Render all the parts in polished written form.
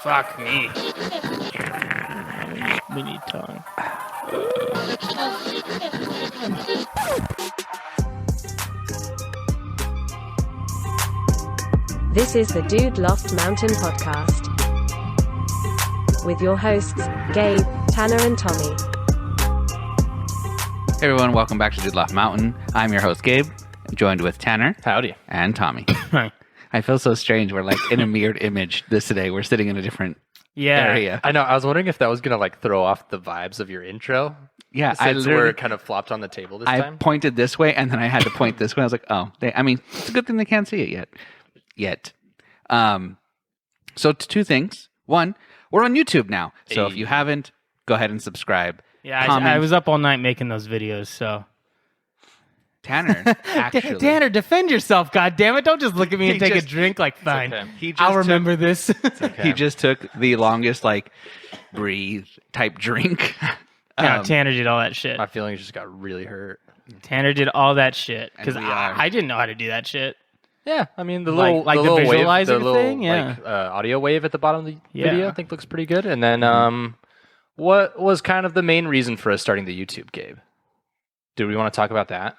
Fuck me. We need tongue. This is the Dude Loft Mountain Podcast with your hosts, Gabe, Tanner, and Tommy. Hey everyone, welcome back to Dude Loft Mountain. I'm your host, Gabe, joined with Tanner. Howdy. And Tommy. Hi. I feel so strange. We're like in a mirrored image today. We're sitting in a different area. I know. I was wondering if that was going to throw off the vibes of your intro. Yeah, Since we're kind of flopped on the table this time. I pointed this way and then I had to point this way. I was like, oh, it's a good thing they can't see it yet. So two things. One, we're on YouTube now. So if you haven't, go ahead and subscribe. Yeah, I was up all night making those videos, so. Tanner, actually. Tanner, defend yourself, goddammit. Don't just look at me and take a drink like, fine. Okay. I'll remember this. Okay. He just took the longest, breathe type drink. Yeah, Tanner did all that shit. My feelings just got really hurt. Tanner did all that shit. Because And we are. I didn't know how to do that shit. Yeah, I mean, the Like- little, like the the little wave, visualizing the little, thing? Yeah. audio wave at the bottom of the Yeah. video, I think looks pretty good. And then, what was kind of the main reason for us starting the YouTube, Gabe? Do we want to talk about that?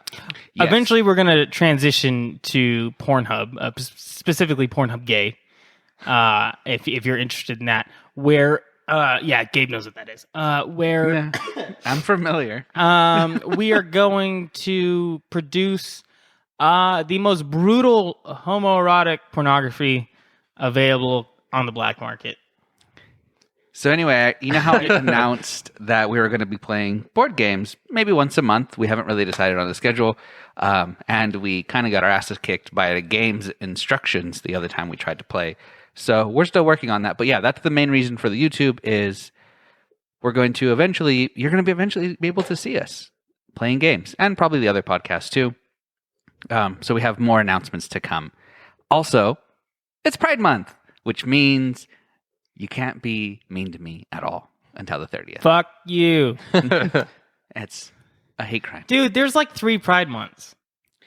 Yes. Eventually, we're going to transition to Pornhub, specifically Pornhub Gay, if you're interested in that. Where, Gabe knows what that is. Where I'm familiar. we are going to produce the most brutal homoerotic pornography available on the black market. So anyway, you know how we announced that we were going to be playing board games maybe once a month? We haven't really decided on the schedule. And we kind of got our asses kicked by the game's instructions the other time we tried to play. So we're still working on that. But yeah, that's the main reason for the YouTube is you're going to eventually be able to see us playing games and probably the other podcasts too. So we have more announcements to come. Also, it's Pride Month, which means you can't be mean to me at all until the 30th. Fuck you. It's a hate crime. Dude, there's 3 Pride months.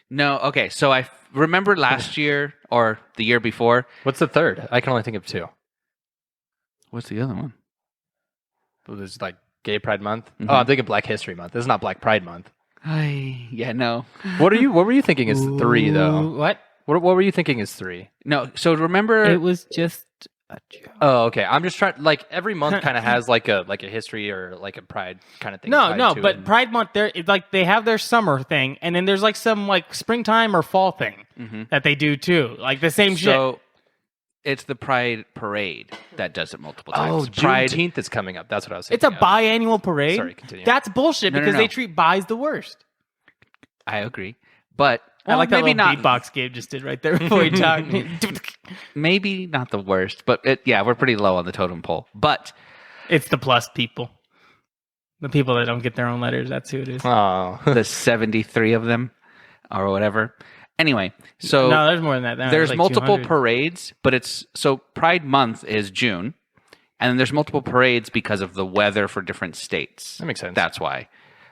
No, okay. So I remember last year or the year before. What's the third? I can only think of 2. What's the other one? Well, there's Gay Pride Month. Mhm. Oh, I'm thinking Black History Month. This is not Black Pride Month. No. What were you thinking is 3 though? What? What were you thinking is 3? No, so remember... It was just a joke. Oh, okay. I'm just trying. Every month kind of has a history or a pride kind of thing. No, tied to but it. Pride Month, they have their summer thing, and then there's some springtime or fall thing that they do too, the same shit. So it's the Pride Parade that does it multiple times. Oh, Pride... Juneteenth is coming up. That's what I was It's thinking. a biannual parade. Sorry, continue. That's bullshit because No. they treat bis the worst. I agree. But I like that maybe little not... beatbox Gabe just did right there before he talked. Maybe not the worst, but we're pretty low on the totem pole. But It's the plus people. The people that don't get their own letters, that's who it is. Oh, the 73 of them or whatever. Anyway, so No, there's more than that. there's multiple 200. parades, but Pride Month is June, and then there's multiple parades because of the weather for different states. That makes sense. That's why.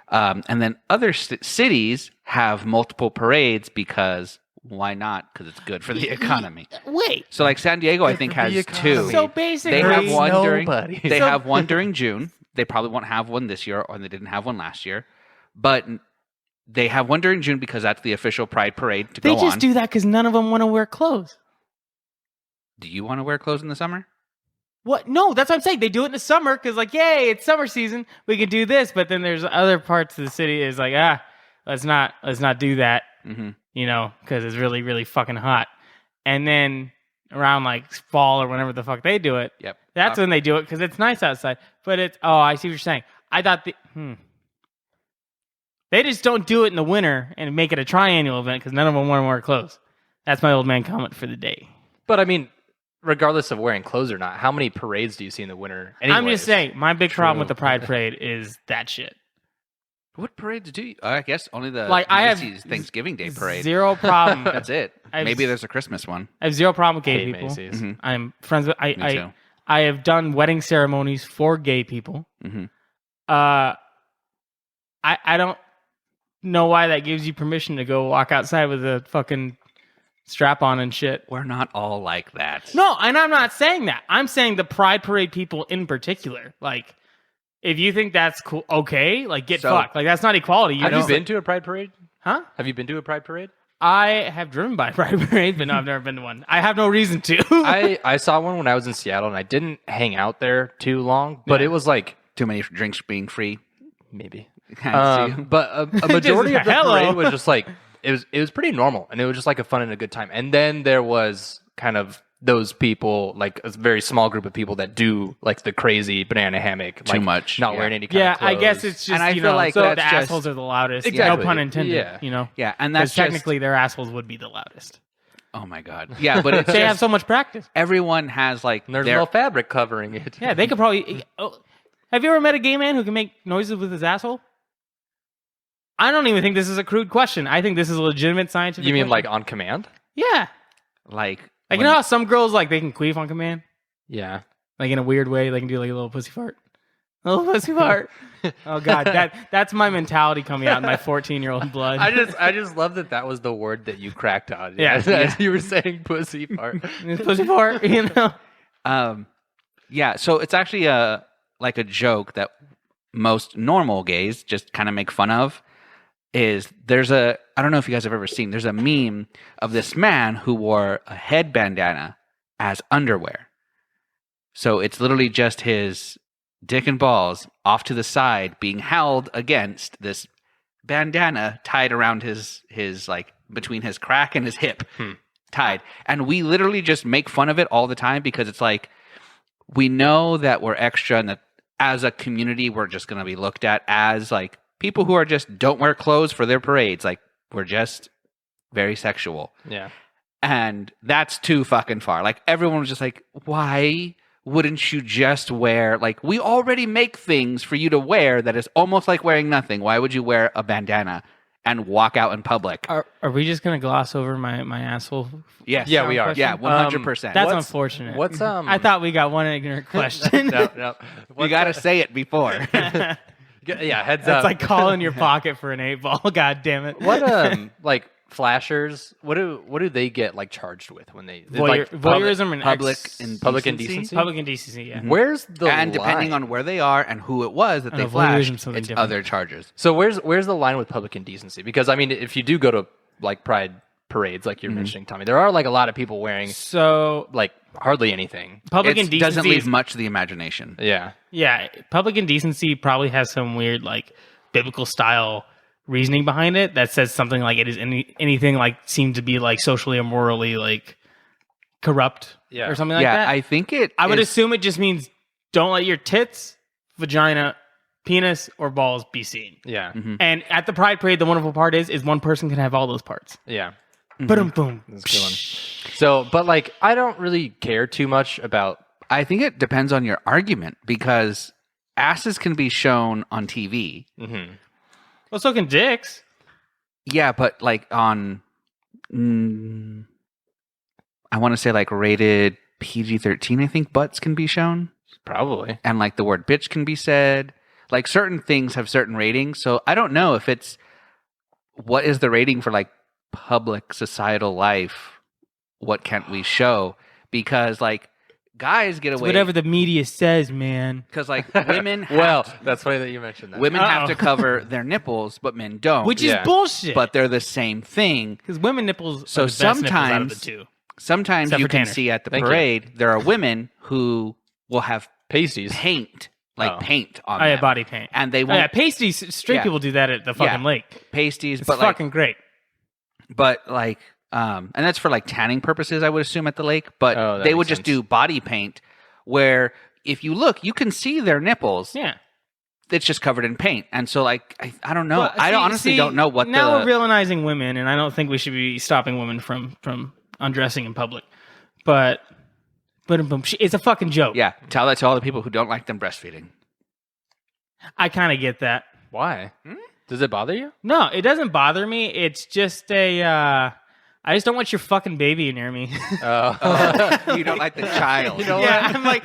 And then other cities have multiple parades because why not? Because it's good for the economy. Wait. So San Diego, I think, for the has 2. economy. So basically, They have one Nobody. during. They have one during June. They probably won't have one this year, or they didn't have one last year. But they have one during June because that's the official Pride Parade to they go on. just do that because none of them want to wear clothes. Do you want to wear clothes in the summer? What? No, that's what I'm saying. They do it in the summer because, yay, it's summer season. We can do this. But then there's other parts of the city is let's not do that. Mm-hmm. Because it's really, really fucking hot. And then around fall or whenever the fuck they do it, Yep. that's when they do it because it's nice outside. But I see what you're saying. I thought they just don't do it in the winter and make it a triannual event because none of them want to wear clothes. That's my old man comment for the day. But I mean, regardless of wearing clothes or not, how many parades do you see in the winter? I'm just anyways? saying, my big problem True. with the Pride Parade is that shit. What parades do you? I guess only the I have Macy's Thanksgiving Day parade. Zero problem. That's it. I've- Maybe there's a Christmas one. I have zero problem with gay Hate people. Macy's. Mhm. I'm friends with. Me too. I have done wedding ceremonies for gay people. Mm-hmm. I don't know why that gives you permission to go walk outside with a fucking strap on and shit. We're not all like that. No, and I'm not saying that. I'm saying the Pride Parade people in particular. Like, if you think that's cool, okay, like get fucked. Like that's not equality. Have you been to a Pride Parade? Huh? Have you been to a Pride Parade? I have driven by Pride Parade, but no, I've never been to one. I have no reason to. I saw one when I was in Seattle, and I didn't hang out there too long, but it was like Too many drinks being free. maybe. I see. But a majority of the hello. parade was just like it was pretty normal, and it was just like a fun and a good time. And then there was kind of those people, like a very small group of people that do like the crazy banana hammock, Too like, much. not Yeah. wearing any kind Yeah, of clothes. I guess it's just, And I you feel know, like so that's the just- assholes are the loudest. Exactly. No pun intended. Yeah. You know? Yeah, and Because that's just, technically their assholes would be the loudest. oh my god. Yeah, but it's They have just, so much practice. everyone has like And there's their no fabric covering it. Yeah, they could probably... Oh, have you ever met a gay man who can make noises with his asshole? I don't even think this is a crude question. I think this is a legitimate scientific You mean question. like on command? Yeah. like Like, you know how some girls, like, they can queef on command? Yeah. Like, in a weird way, they can do, like, a little pussy fart. A little pussy fart. Oh, God. That's my mentality coming out in my 14-year-old blood. I just love that was the word that you cracked on. Yeah. As you were saying pussy part. Pussy fart, you know? yeah, so it's actually a joke that most normal gays just kind of make fun of. Is there's I don't know if you guys have ever seen, there's a meme of this man who wore a head bandana as underwear. So it's literally just his dick and balls off to the side being held against this bandana tied around his like between his crack and his hip tied. And we literally just make fun of it all the time because it's like, we know that we're extra and that as a community, we're just going to be looked at as like people who are just don't wear clothes for their parades. Like, we're just very sexual. Yeah. And that's too fucking far. Like, everyone was just like, why wouldn't you just wear, like, we already make things for you to wear that is almost like wearing nothing. Why would you wear a bandana and walk out in public? Are we just going to gloss over my asshole? Yes. Yeah, we are. Yeah, 100%. That's unfortunate. What's I thought we got one ignorant question. no. you got to say it before. Yeah, heads That's up. like calling your pocket for an 8-ball. God damn it. What like flashers? What do they get like charged with when they like Voyeurism and public public indecency? indecency? public indecency, yeah. Where's the And depending line? on where they are and who it was that And they voyeurism flashed, is something it's different. other charges. So where's the line with public indecency? Because I mean, if you do go to like pride parades, like you're mentioning, Tommy, there are like a lot of people wearing So like hardly anything. public It indecency doesn't leave is- much to the imagination. Yeah. yeah, public indecency probably has some weird like biblical style reasoning behind it that says something like it is anything like seemed to be like socially or morally like corrupt Yeah. or something like yeah, that. I think it. I would is- assume it just means don't let your tits, vagina, penis, or balls be seen. Yeah. And at the Pride Parade, the wonderful part is one person can have all those parts. Yeah. Boom, boom. That's a good one. So, but like, I don't really care too much about. I think it depends on your argument because asses can be shown on TV. Well, so can dicks. Yeah, but like on, I want to say like rated PG-13, I think butts can be shown. Probably. And like the word bitch can be said. Like certain things have certain ratings. So I don't know if it's, what is the rating for like public societal life? What can't we show? Because like guys get It's away. whatever the media says, man. Because like women have Well, that's funny that you mentioned that. women have to Uh-oh. cover their nipples, but men don't. Which Yeah. is bullshit. but they're the same thing. because women nipples So are the best nipples out of sometimes- the two. Sometimes Except you for can Tanner. see at the Thank you. parade there are women who will have Pasties. paint, like Oh. paint on Oh, yeah, them. body paint. And they Oh, yeah, won't pasties. Straight Yeah. people do that at the fucking Yeah. lake. pasties, It's but like, fucking great. and that's for like tanning purposes, I would assume at the lake. But Oh, that they would makes just sense. do body paint, where if you look, you can see their nipples. Yeah. It's just covered in paint, and so like I don't know. Well, I don't, honestly don't know what now the we're villainizing women, and I don't think we should be stopping women from undressing in public. But it's a fucking joke. yeah. Tell that to all the people who don't like them breastfeeding. I kind of get that. Why? Does it bother you? No, it doesn't bother me. It's just I just don't want your fucking baby near me. You don't like the child. You know yeah, what? I'm like,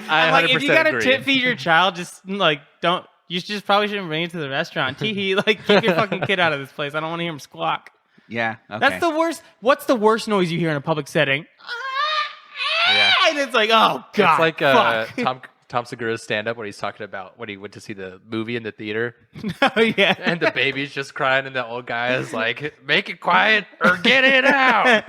if you 100% gotta agree. tip feed your child, just like don't. You just probably shouldn't bring it to the restaurant. Tee hee, like keep your fucking kid out of this place. I don't want to hear him squawk. Yeah. Okay. That's the worst. What's the worst noise you hear in a public setting? Yeah. And it's like, oh god, It's like fuck. Tom Segura's stand-up when he's talking about when he went to see the movie in the theater, Oh yeah, and the baby's just crying, and the old guy is like, "Make it quiet or get it out."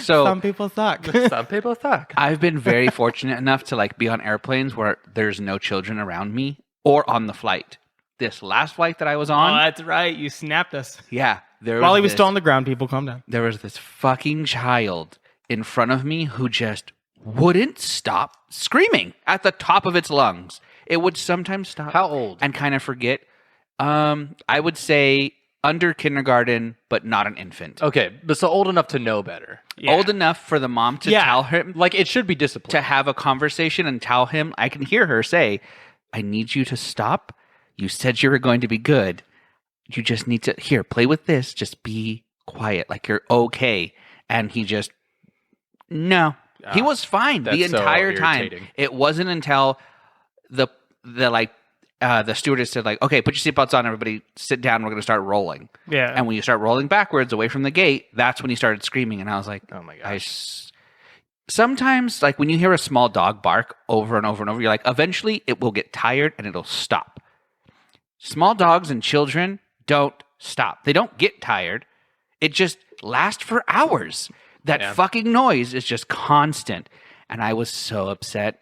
some people suck. Some people suck. I've been very fortunate enough to like be on airplanes where there's no children around me or on the flight. This last flight that I was Oh, on, that's right. You snapped us yeah, there while he was this- still on the ground. People, calm down. there was this fucking child in front of me who just wouldn't stop screaming at the top of its lungs. It would sometimes stop. How old? And kind of forget. I would say under kindergarten, but not an infant. Okay, but so old enough to know better. Yeah. Old enough for the mom to Yeah. tell him, Like it should be disciplined. to have a conversation and tell him. I can hear her say, I need you to stop. You said you were going to be good. You just need to, here, play with this. Just be quiet, like you're okay. And he just, no. He was fine the that's so entire time. irritating. It wasn't until the stewardess said, like, okay, put your seatbelts on, everybody sit down, we're going to start rolling. Yeah, And when you start rolling backwards away from the gate, that's when he started screaming. And I was like, Oh my gosh. sometimes, like when you hear a small dog bark over and over and over, you're like, eventually it will get tired and it'll stop. Small dogs and children don't stop. They don't get tired. It just lasts for hours. That Yeah. fucking noise is just constant. And I was so upset.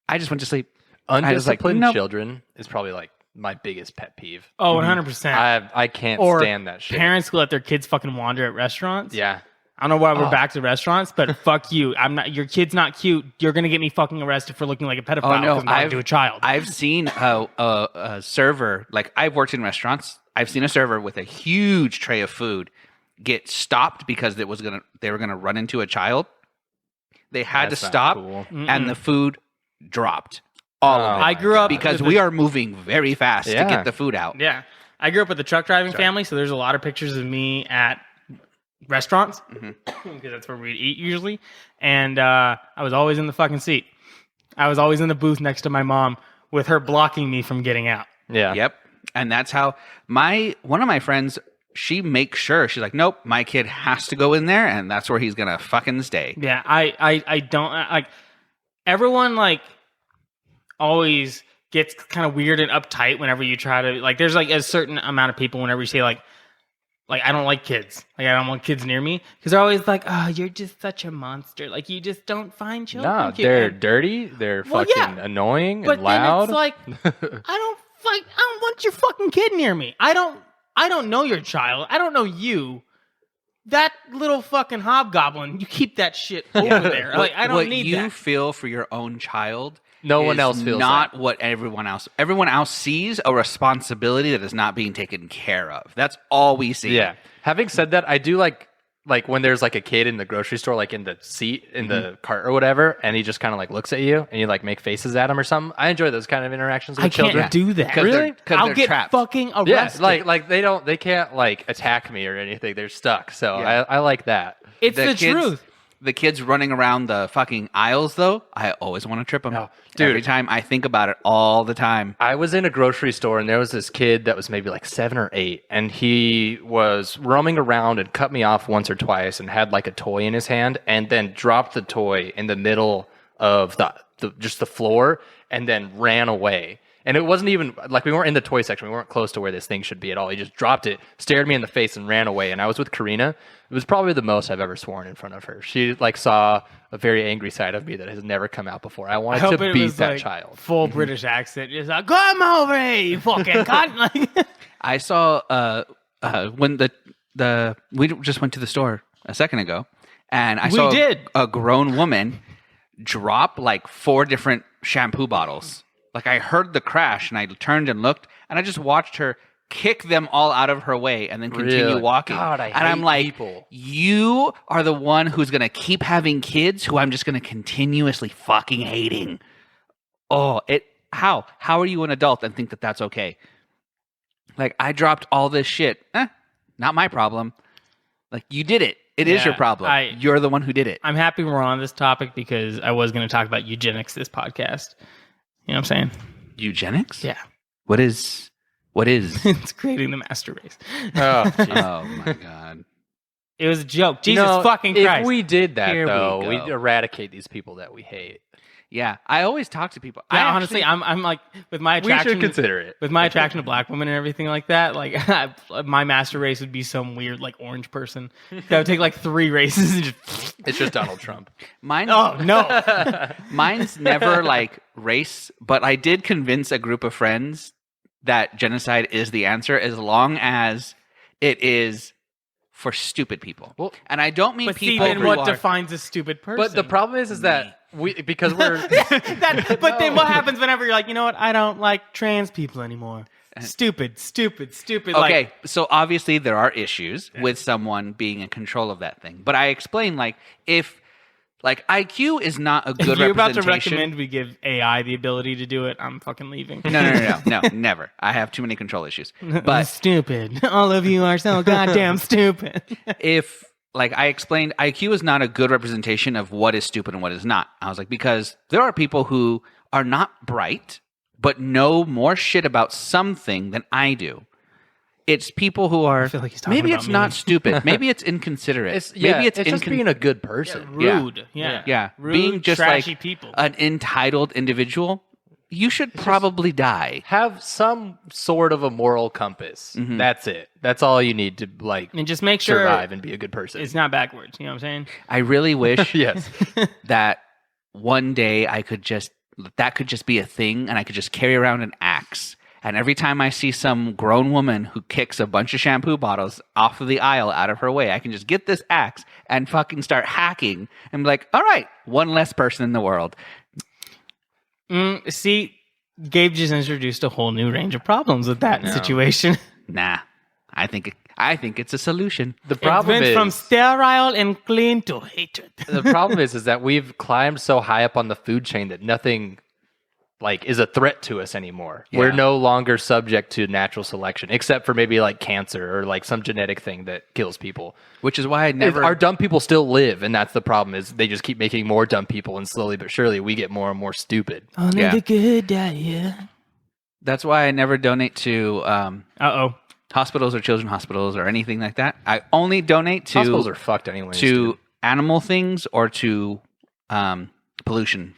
I just went to sleep. I was like, Undisciplined nope. children is probably like my biggest pet peeve. Oh, 100%. I can't Or stand that shit. Parents who let their kids fucking wander at restaurants. Yeah. I don't know why we're back to restaurants, but fuck you. I'm not. Your kid's not cute. You're gonna get me fucking arrested for looking like a pedophile Oh, no, because I'm talking to a child. I've seen a server, like I've worked in restaurants. I've seen a server with a huge tray of food get stopped because they were gonna run into a child. They had That's to not stop, cool. and the food dropped. All of it. I grew up Because with we are moving very fast to Yeah. get the food out. Yeah, I grew up with a truck driving family, so there's a lot of pictures of me at restaurants because that's where we'd eat usually. And I was always in the fucking seat. I was always in the booth next to my mom with her blocking me from getting out. Yeah. Yep. And that's how one of my friends, she makes sure, she's like, nope, my kid has to go in there, and that's where he's gonna fucking stay. Yeah, I don't like everyone like always gets kind of weird and uptight whenever you try to like. There's like a certain amount of people whenever you say like I don't like kids, like I don't want kids near me because they're always like, oh, you're just such a monster, like you just don't find children. No, cute. they're dirty. They're Well, fucking yeah. annoying But and loud. then it's like I don't want your fucking kid near me. I don't know your child. I don't know you. That little fucking hobgoblin, you keep that shit over there. Like I don't what need you that. feel for your own child. No one is else feels not that. what everyone else. Everyone else sees a responsibility that is not being taken care of. That's all we see. Yeah. Having said that, I do like when there's like a kid in the grocery store, like in the seat in the cart or whatever, and he just kind of like looks at you and you like make faces at him or something. I enjoy those kind of interactions with I children. can't do that. 'Cause they're- Really? 'cause I'll they're get trapped. fucking Yeah, arrested. like they can't like attack me or anything. They're stuck. So Yeah. I like that. it's the kids, truth. The kids running around the fucking aisles, though, I always want to trip them. No, dude. Every time I think about it, all the time. I was in a grocery store and there was this kid that was maybe like 7 or 8, and he was roaming around and cut me off once or twice and had like a toy in his hand and then dropped the toy in the middle of just the floor and then ran away. And it wasn't even like we weren't in the toy section. We weren't close to where this thing should be at all. He just dropped it, stared me in the face, and ran away. And I was with Karina. It was probably the most I've ever sworn in front of her. She like saw a very angry side of me that has never come out before. I wanted to it beat was that like child. full British accent. Just like, come over here, you fucking cunt. Like, I saw when we just went to the store a second ago, and I saw did. a grown woman drop like 4 different shampoo bottles. Like I heard the crash, and I turned and looked, and I just watched her kick them all out of her way and then continue Really? walking. God, I and I'm hate like, people. you are the one who's gonna keep having kids who I'm just gonna continuously fucking hating. Oh, how are you an adult and think that that's okay? Like I dropped all this shit. Not my problem. Like you did it. It is Yeah, your problem. You're the one who did it. I'm happy we're on this topic because I was going to talk about eugenics this podcast. You know what I'm saying? Eugenics? Yeah. What is What is? It's creating the master race. Oh, jeez. Oh my god. It was a joke. Jesus fucking Christ. If we did that, Here we though, go. we'd eradicate these people that we hate. Yeah, I always talk to people. Yeah, I honestly, I'm like with my We attraction. should consider it. With my attraction to black women and everything like that, like my master race would be some weird like orange person. That would take like 3 races and just. It's just Donald Trump. Mine. Oh no! Mine's never like race, but I did convince a group of friends that genocide is the answer as long as it is for stupid people. Well, and I don't mean But see, people then who what are. defines a stupid person? But the problem is that because we're But then what happens whenever you're like, you know what? I don't like trans people anymore. Stupid. Okay, Like, so obviously there are issues with someone being in control of that thing. But I explain if IQ is not a good if you're about to representation. recommend we give AI the ability to do it, I'm fucking leaving. No, never. I have too many control issues. But stupid. All of you are so goddamn stupid. if I explained, IQ is not a good representation of what is stupid and what is not. I was like, because there are people who are not bright but know more shit about something than I do. It's people who are. I feel like he's talking maybe about it's me. not stupid. Maybe it's inconsiderate. Maybe it's just being a good person. Rude. Yeah. yeah, Rude, being just trashy like people. an entitled individual. You should probably die. Have some sort of a moral compass. Mm-hmm. That's it. That's all you need to And just make sure survive and be a good person. it's not backwards. You know what I'm saying? I really wish Yes. that one day that could just be a thing, and I could just carry around an axe. And every time I see some grown woman who kicks a bunch of shampoo bottles off of the aisle out of her way, I can just get this axe and fucking start hacking and be like, all right, one less person in the world. See, Gabe just introduced a whole new range of problems with that situation. Nah, I think it's a solution. The problem It went is from sterile and clean to hatred. the problem is that we've climbed so high up on the food chain that nothing is a threat to us anymore. Yeah. We're no longer subject to natural selection, except for maybe like cancer or like some genetic thing that kills people. Which is why I never. Our dumb people still live, and that's the problem. Is they just keep making more dumb people, and slowly but surely we get more and more stupid. Only Yeah. the good die, yeah. That's why I never donate to hospitals or children's hospitals or anything like that. I only donate to Hospitals are fucked anyways. to dude. animal things or to pollution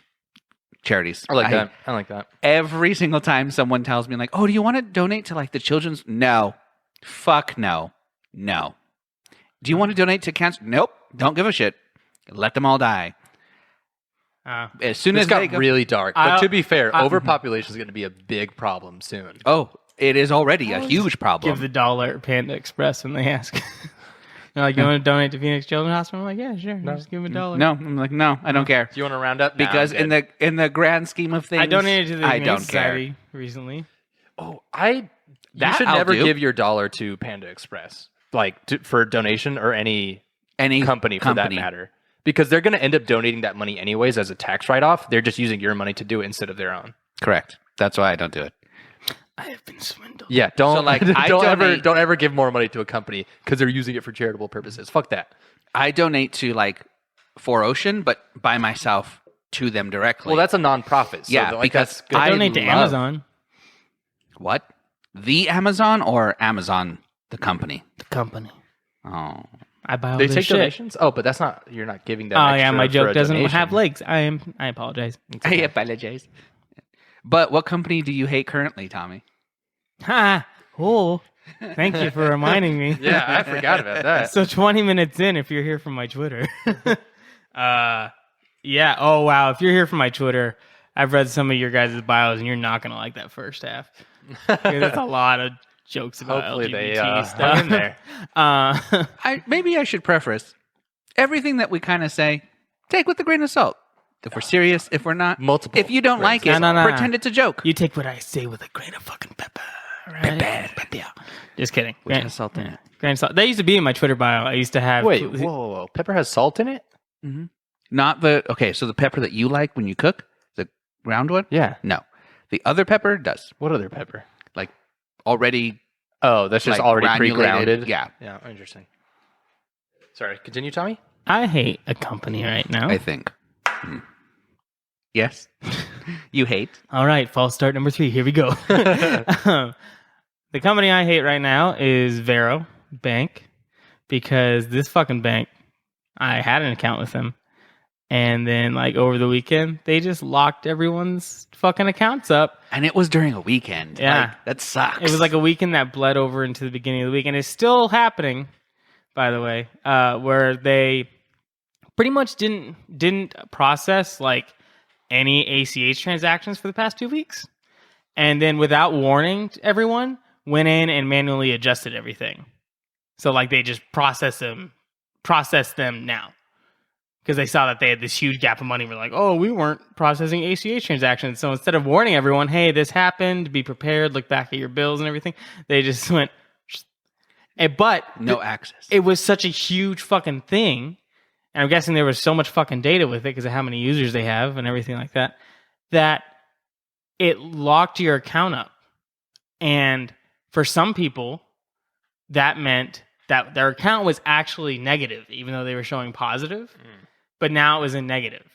charities. I like that. I like that. Every single time someone tells me like, "Oh, do you want to donate to the children's?" No. Fuck no. No. Do you want to donate to cancer? Nope. Don't give a shit. Let them all die. As soon This as got they go, really dark. But I'll- to be fair, overpopulation is going to be a big problem soon. oh, it is already a huge problem. Give the dollar Panda Express when they ask. They're like, you want to donate to Phoenix Children's Hospital? I'm like, yeah, sure. Just give them $1. No, I'm like, no, I don't care. Do you want to round up? Because in the grand scheme of things, I donated to the I Humane don't Society recently. you That should I'll never do. give your dollar to Panda Express, for donation or any company for that matter, because they're going to end up donating that money anyways as a tax write-off. They're just using your money to do it instead of their own. Correct. That's why I don't do it. I have been swindled. Yeah, don't So, I donate- don't ever give more money to a company because they're using it for charitable purposes. Fuck that. I donate to 4Ocean, but by myself to them directly. Well, that's a non-profit. So Yeah, because that's good. I Donate to love- Amazon. What? The Amazon or Amazon the company? The company. Oh, I buy all They this take shit. donations. Oh, but that's not. You're not giving them. Oh extra yeah, my for joke a doesn't donation. have legs. I apologize. I apologize. But what company do you hate currently, Tommy? Ha! Oh, thank you for reminding me. Yeah, I forgot about that. So 20 minutes in, if you're here from my Twitter. Yeah. Oh, wow. If you're here from my Twitter, I've read some of your guys' bios, and you're not going to like that first half. There's a lot of jokes about Hopefully they LGBT hung stuff. in there. Maybe I should preface everything that we kind of say. Take with a grain of salt. If we're serious, if we're not, Multiple If you don't like it, grains of salt. No. pretend it's a joke. You take what I say with a grain of fucking pepper. Right? Pepper. Just kidding. Which has salt in it. Grain of salt. That used to be in my Twitter bio. I used to have. Wait, whoa. Pepper has salt in it? Not so the pepper that you like when you cook, the round one? Yeah. No. The other pepper does. What other pepper? Already Oh, that's just already granulated. pre-grounded. Yeah, Yeah, interesting. Sorry, continue, Tommy. I hate a company right now. I think. Yes. You hate. All right, false start number 3. Here we go. The company I hate right now is Varo Bank, because this fucking bank, I had an account with them, and then like over the weekend, they just locked everyone's fucking accounts up. And it was during a weekend. Yeah. Like, that sucks. It was like a weekend that bled over into the beginning of the week, and it's still happening, by the way, where they pretty much didn't process like any ACH transactions for the past 2 weeks, and then without warning everyone, went in and manually adjusted everything. So like they just processed them now because they saw that they had this huge gap of money. We're like, oh, we weren't processing ACH transactions. So instead of warning everyone, hey, this happened, be prepared, look back at your bills and everything, they just went. But no access. It was such a huge fucking thing, and I'm guessing there was so much fucking data with it because of how many users they have and everything like that, that it locked your account up. And for some people, that meant that their account was actually negative, even though they were showing positive. But now it was in negative.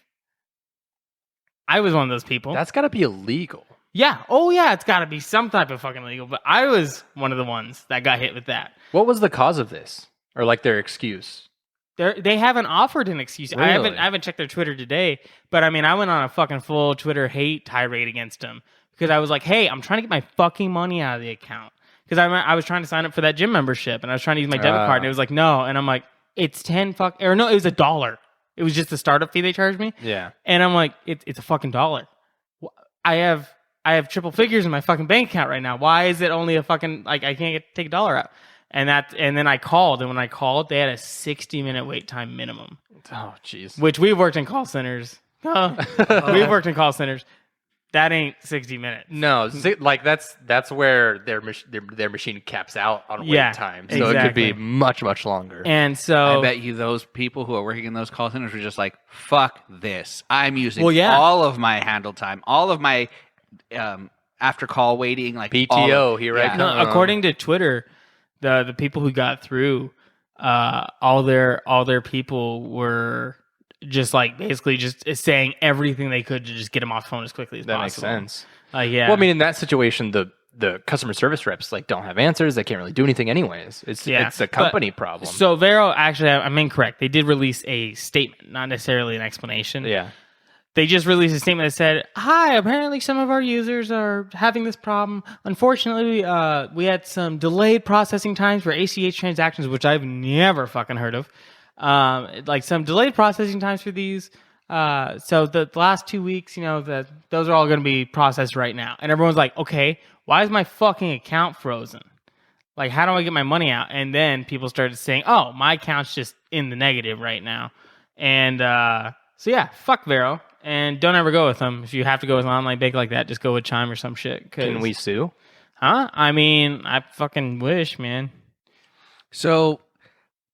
I was one of those people. That's got to be illegal. Yeah. Oh, yeah. It's got to be some type of fucking illegal. But I was one of the ones that got hit with that. What was the cause of this, or like their excuse? They haven't offered an excuse. Really? I haven't checked their Twitter today. But I mean, I went on a fucking full Twitter hate tirade against them because I was like, hey, I'm trying to get my fucking money out of the account. Because I was trying to sign up for that gym membership, and I was trying to use my debit card, and it was like, no. And I'm like, it's it was $1. It was just the startup fee they charged me. Yeah. And I'm like, it's a fucking $1. I have triple figures in my fucking bank account right now. Why is it only a fucking, like, I can't take $1 out? And then I called, and when I called, they had a 60-minute wait time minimum. Oh, jeez. Which we've worked in call centers. We've worked in call centers. That ain't 60 minutes. No, like that's where their machine caps out on wait time. So it could be much, much longer. And so I bet you those people who are working in those call centers were just like, fuck this. I'm using yeah. all of my handle time, all of my after call waiting, like PTO here I come. No, according to Twitter, the people who got through, all their people were just like basically just saying everything they could to just get them off the phone as quickly as possible. That makes sense. Yeah. Well, I mean, in that situation, the customer service reps like don't have answers. They can't really do anything anyways. It's a company problem. So Varo, actually, I'm incorrect. They did release a statement, not necessarily an explanation. Yeah. They just released a statement that said, hi, apparently some of our users are having this problem. Unfortunately, we had some delayed processing times for ACH transactions, which I've never fucking heard of. Like some delayed processing times for these. So the last 2 weeks, those are all going to be processed right now. And everyone's like, okay, why is my fucking account frozen? Like, how do I get my money out? And then people started saying, oh, my account's just in the negative right now. And so yeah, fuck Varo. And don't ever go with them. If you have to go with an online bank like that, just go with Chime or some shit. Can we sue? Huh? I mean, I fucking wish, man. So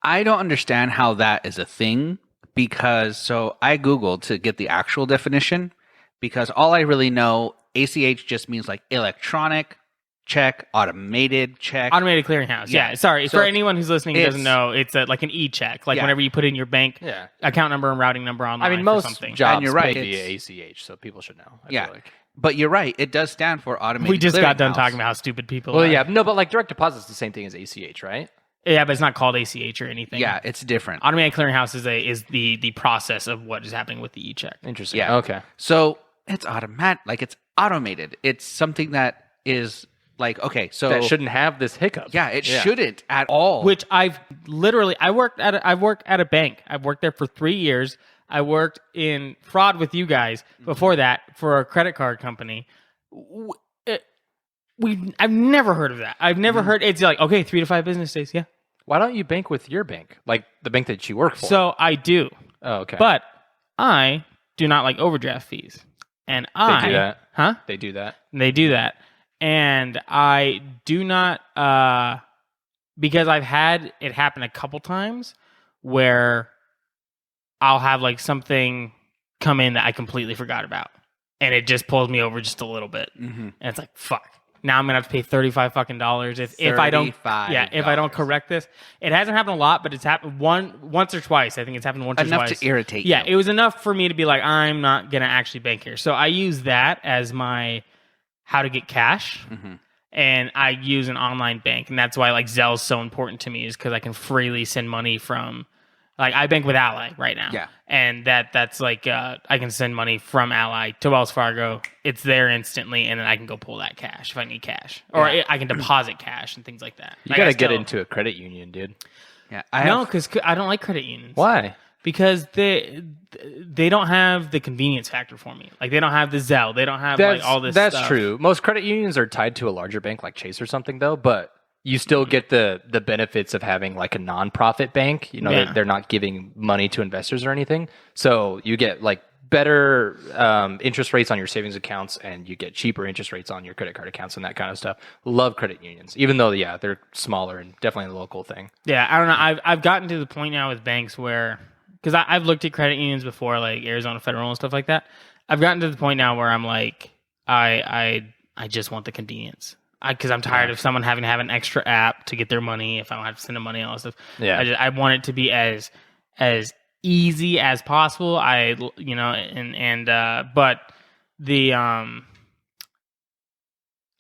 I don't understand how that is a thing because I Googled to get the actual definition because all I really know, ACH just means like electronic check, automated check. Automated clearinghouse. Yeah. Sorry. So for anyone who's listening who doesn't know, it's like an e-check. Like whenever you put in your bank account number and routing number online. I mean, most jobs and you're right, pay via ACH, so people should know. I feel like. But you're right. It does stand for automated. We just got done clearinghouse. talking about how stupid people Well, are. yeah. No, but like direct deposit is the same thing as ACH, right? Yeah, but it's not called ACH or anything. Yeah, it's different. Automated clearinghouse is the process of what is happening with the e-check. Interesting. Yeah. Okay. So it's automatic. Like it's automated. It's something that is like, okay, so That shouldn't have this hiccup. Yeah, it shouldn't at all. Which I worked at a bank. I've worked there for 3 years. I worked in fraud with you guys before that for a credit card company. I've never heard of that. I've never heard it's like, okay, 3 to 5 business days. Yeah. Why don't you bank with your bank, like the bank that you work for? So I do. Oh, okay. But I do not like overdraft fees. And they do that. Huh? They do that. They do that. And I do not, because I've had it happen a couple times where I'll have like something come in that I completely forgot about. And it just pulls me over just a little bit. Mm-hmm. And it's like, fuck. Now I'm gonna have to pay $35 fucking if I don't if I don't correct this. It hasn't happened a lot, but it's happened once or twice. I think it's happened once or twice. Enough to irritate you. Yeah, it was enough for me to be like, I'm not gonna actually bank here. So I use that as my how to get cash. Mm-hmm. and I use an online bank, and that's why like Zelle's so important to me, is because I can freely send money from. Like I bank with Ally right now, Yeah. and that's like I can send money from Ally to Wells Fargo. It's there instantly, and then I can go pull that cash if I need cash, or I can deposit cash and things like that. You Like, got I to get still- into a credit union, dude. Yeah. No, because I don't like credit unions. Why? Because they don't have the convenience factor for me. Like they don't have the Zelle. They don't have like all this. That's stuff. true. Most credit unions are tied to a larger bank like Chase or something, though. But you still get the benefits of having like a nonprofit bank. You know, Yeah. they're not giving money to investors or anything. So you get like better interest rates on your savings accounts, and you get cheaper interest rates on your credit card accounts and that kind of stuff. Love credit unions, even though they're smaller and definitely a local thing. Yeah, I don't know. I've gotten to the point now with banks where, because I've looked at credit unions before, like Arizona Federal and stuff like that. I've gotten to the point now where I'm like, I just want the convenience. Because I'm tired of someone having to have an extra app to get their money if I don't have to send them money and all that stuff. Yeah. I want it to be as easy as possible. But the I'm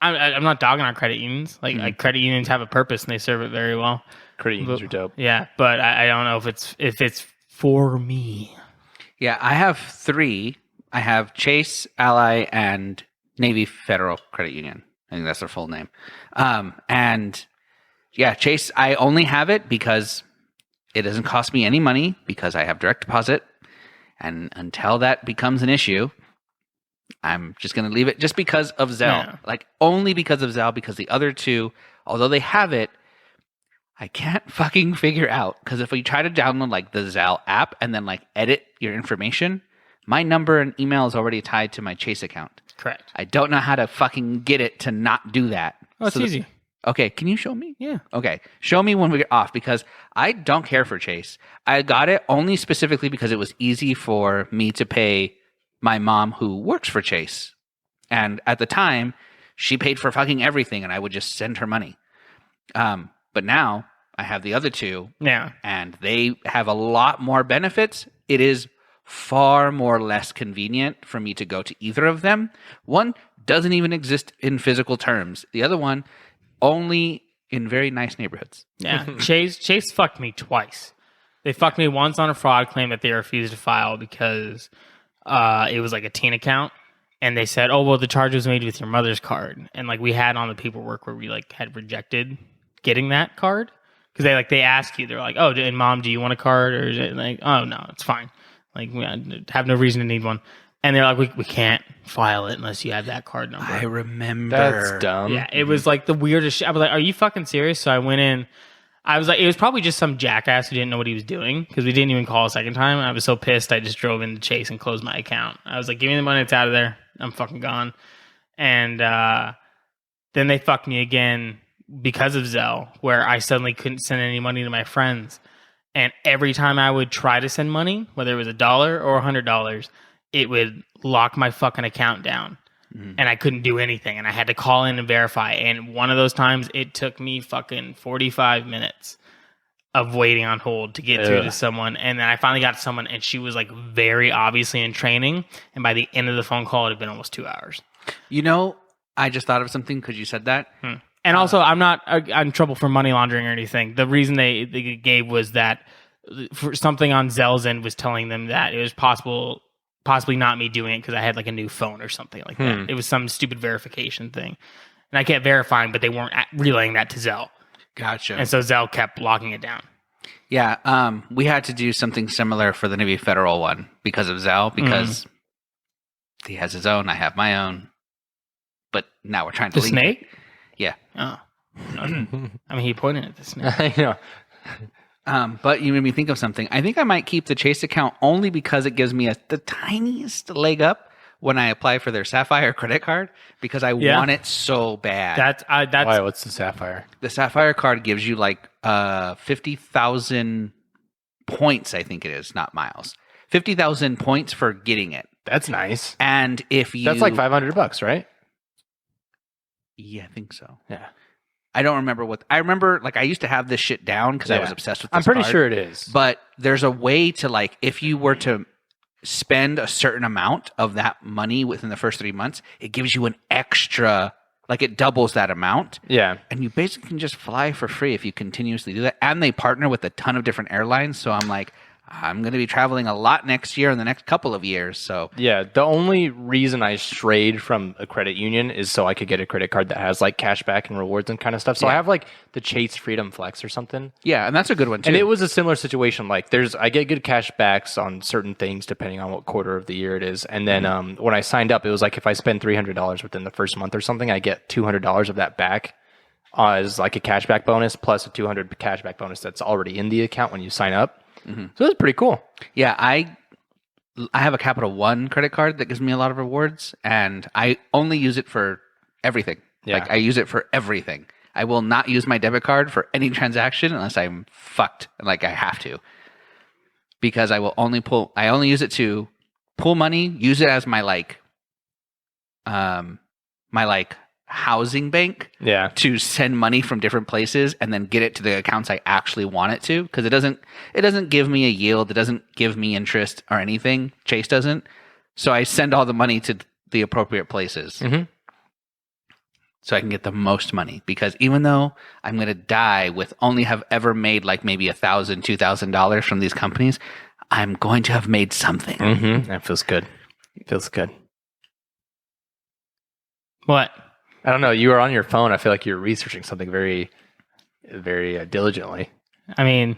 not dogging our credit unions. Like credit unions have a purpose and they serve it very well. Credit unions are dope. Yeah, but I don't know if it's for me. Yeah, I have 3. I have Chase, Ally, and Navy Federal Credit Union. I think that's their full name. And yeah, Chase, I only have it because it doesn't cost me any money because I have direct deposit. And until that becomes an issue, I'm just going to leave it just because of Zelle. Yeah. Like only because of Zelle, because the other 2, although they have it, I can't fucking figure out. Because if we try to download like the Zelle app and then like edit your information, my number and email is already tied to my Chase account. Correct. I don't know how to fucking get it to not do that. Oh, it's easy. Okay, can you show me? Yeah. Okay, show me when we get off because I don't care for Chase. I got it only specifically because it was easy for me to pay my mom who works for Chase. And at the time, she paid for fucking everything and I would just send her money. But now I have the other 2 Yeah. and they have a lot more benefits. It is far more less convenient for me to go to either of them. One doesn't even exist in physical terms. The other one only in very nice neighborhoods. Yeah. Chase fucked me twice. They fucked me once on a fraud claim that they refused to file because it was like a teen account. And they said, oh, well, the charge was made with your mother's card. And like we had on the paperwork where we like had rejected getting that card. Because they ask you, they're like, oh, and mom, do you want a card? Or is it like, oh, no, it's fine. Like, we have no reason to need one. And they're like, we can't file it unless you have that card number. I remember. That's dumb. Yeah, it was like the weirdest shit. I was like, are you fucking serious? So I went in. I was like, it was probably just some jackass who didn't know what he was doing because we didn't even call a second time. I was so pissed. I just drove into Chase and closed my account. I was like, give me the money. It's out of there. I'm fucking gone. And then they fucked me again because of Zelle, where I suddenly couldn't send any money to my friends. And every time I would try to send money, whether it was $1 or $100, it would lock my fucking account down. And I couldn't do anything. And I had to call in and verify. And one of those times, it took me fucking 45 minutes of waiting on hold to get through to someone. And then I finally got to someone, and she was like very obviously in training. And by the end of the phone call, it had been almost 2 hours. You know, I just thought of something because you said that. And also, I'm not in trouble for money laundering or anything. The reason they gave was that for something on Zelle's end was telling them that it was possibly not me doing it because I had like a new phone or something like that. It was some stupid verification thing. And I kept verifying, but they weren't relaying that to Zelle. Gotcha. And so Zelle kept locking it down. Yeah, we had to do something similar for the Navy Federal one because of Zelle, because he has his own, I have my own. But now we're trying to The snake? Yeah. Oh. I mean, he pointed at the snake. I know. But you made me think of something. I think I might keep the Chase account only because it gives me the tiniest leg up when I apply for their Sapphire credit card because I want it so bad. That's Why? What's the Sapphire? The Sapphire card gives you like 50,000 points, I think it is, not miles. 50,000 points for getting it. That's nice. And if you... That's like $500, right? Yeah, I think so. Yeah. I don't remember what... I remember, like, I used to have this shit down because I was obsessed with this I'm pretty card. sure it is. But there's a way to, like, if you were to spend a certain amount of that money within the first 3 months, it gives you an extra Like it doubles that amount. Yeah. And you basically can just fly for free if you continuously do that. And they partner with a ton of different airlines. So I'm like, I'm going to be traveling a lot next year and the next couple of years. So Yeah, the only reason I strayed from a credit union is so I could get a credit card that has like cash back and rewards and kind of stuff. So I have like the Chase Freedom Flex or something. yeah, and that's a good one too. And it was a similar situation. Like I get good cash backs on certain things depending on what quarter of the year it is. And then when I signed up, it was like if I spend $300 within the first month or something, I get $200 of that back as like a cashback bonus plus a $200 cashback bonus that's already in the account when you sign up. So it's pretty cool. Yeah, I have a Capital One credit card that gives me a lot of rewards, and I only use it for everything. Yeah. Like I use it for everything. I will not use my debit card for any transaction unless I'm fucked and like I have to. Because I only use it to pull money, use it as my housing bank to send money from different places and then get it to the accounts I actually want it to, because it doesn't give me a yield, it doesn't give me interest or anything. Chase doesn't. So I send all the money to the appropriate places. So I can get the most money, because even though I'm going to die with only have ever made like maybe $1,000, $2,000 from these companies, I'm going to have made something. That feels good. Feels good. What? I don't know. You were on your phone. I feel like you're researching something very, very diligently. I mean,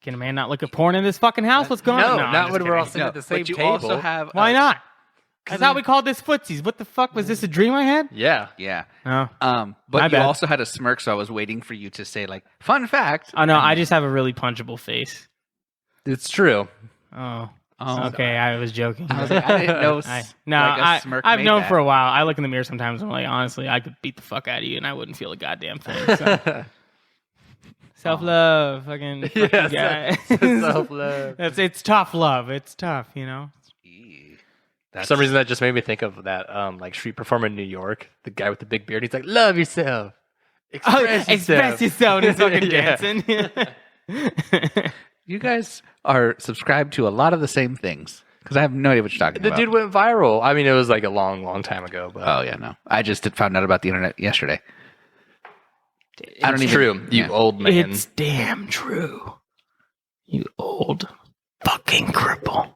can a man not look at porn in this fucking house? What's going on? No, I'm not just when we're all kidding. sitting at the same but you table. also have Why not? I thought we called this footsies. What the fuck? Was this a dream I had? Yeah. Yeah. Oh. But My you bad. also had a smirk, so I was waiting for you to say like, fun fact. Oh, no, I just have a really punchable face. It's true. Oh. Oh, Okay, I was joking. I was like, I didn't know. I've smirk known made for a that. while. I look in the mirror sometimes. I'm like, honestly, I could beat the fuck out of you, and I wouldn't feel a goddamn thing. So. Self-love, fucking guy. Self-love. It's tough love. It's tough, you know. For some reason, that just made me think of that like street performer in New York, the guy with the big beard. He's like, "Love yourself, Express yourself." And he's fucking Yeah. dancing. You guys are subscribed to a lot of the same things, because I have no idea what you're talking The about. dude went viral. I mean, it was like a long, long time ago. But Oh yeah, no. I just found out about the internet yesterday. I don't it's even. true. You yeah. old man. It's damn true. You old fucking cripple.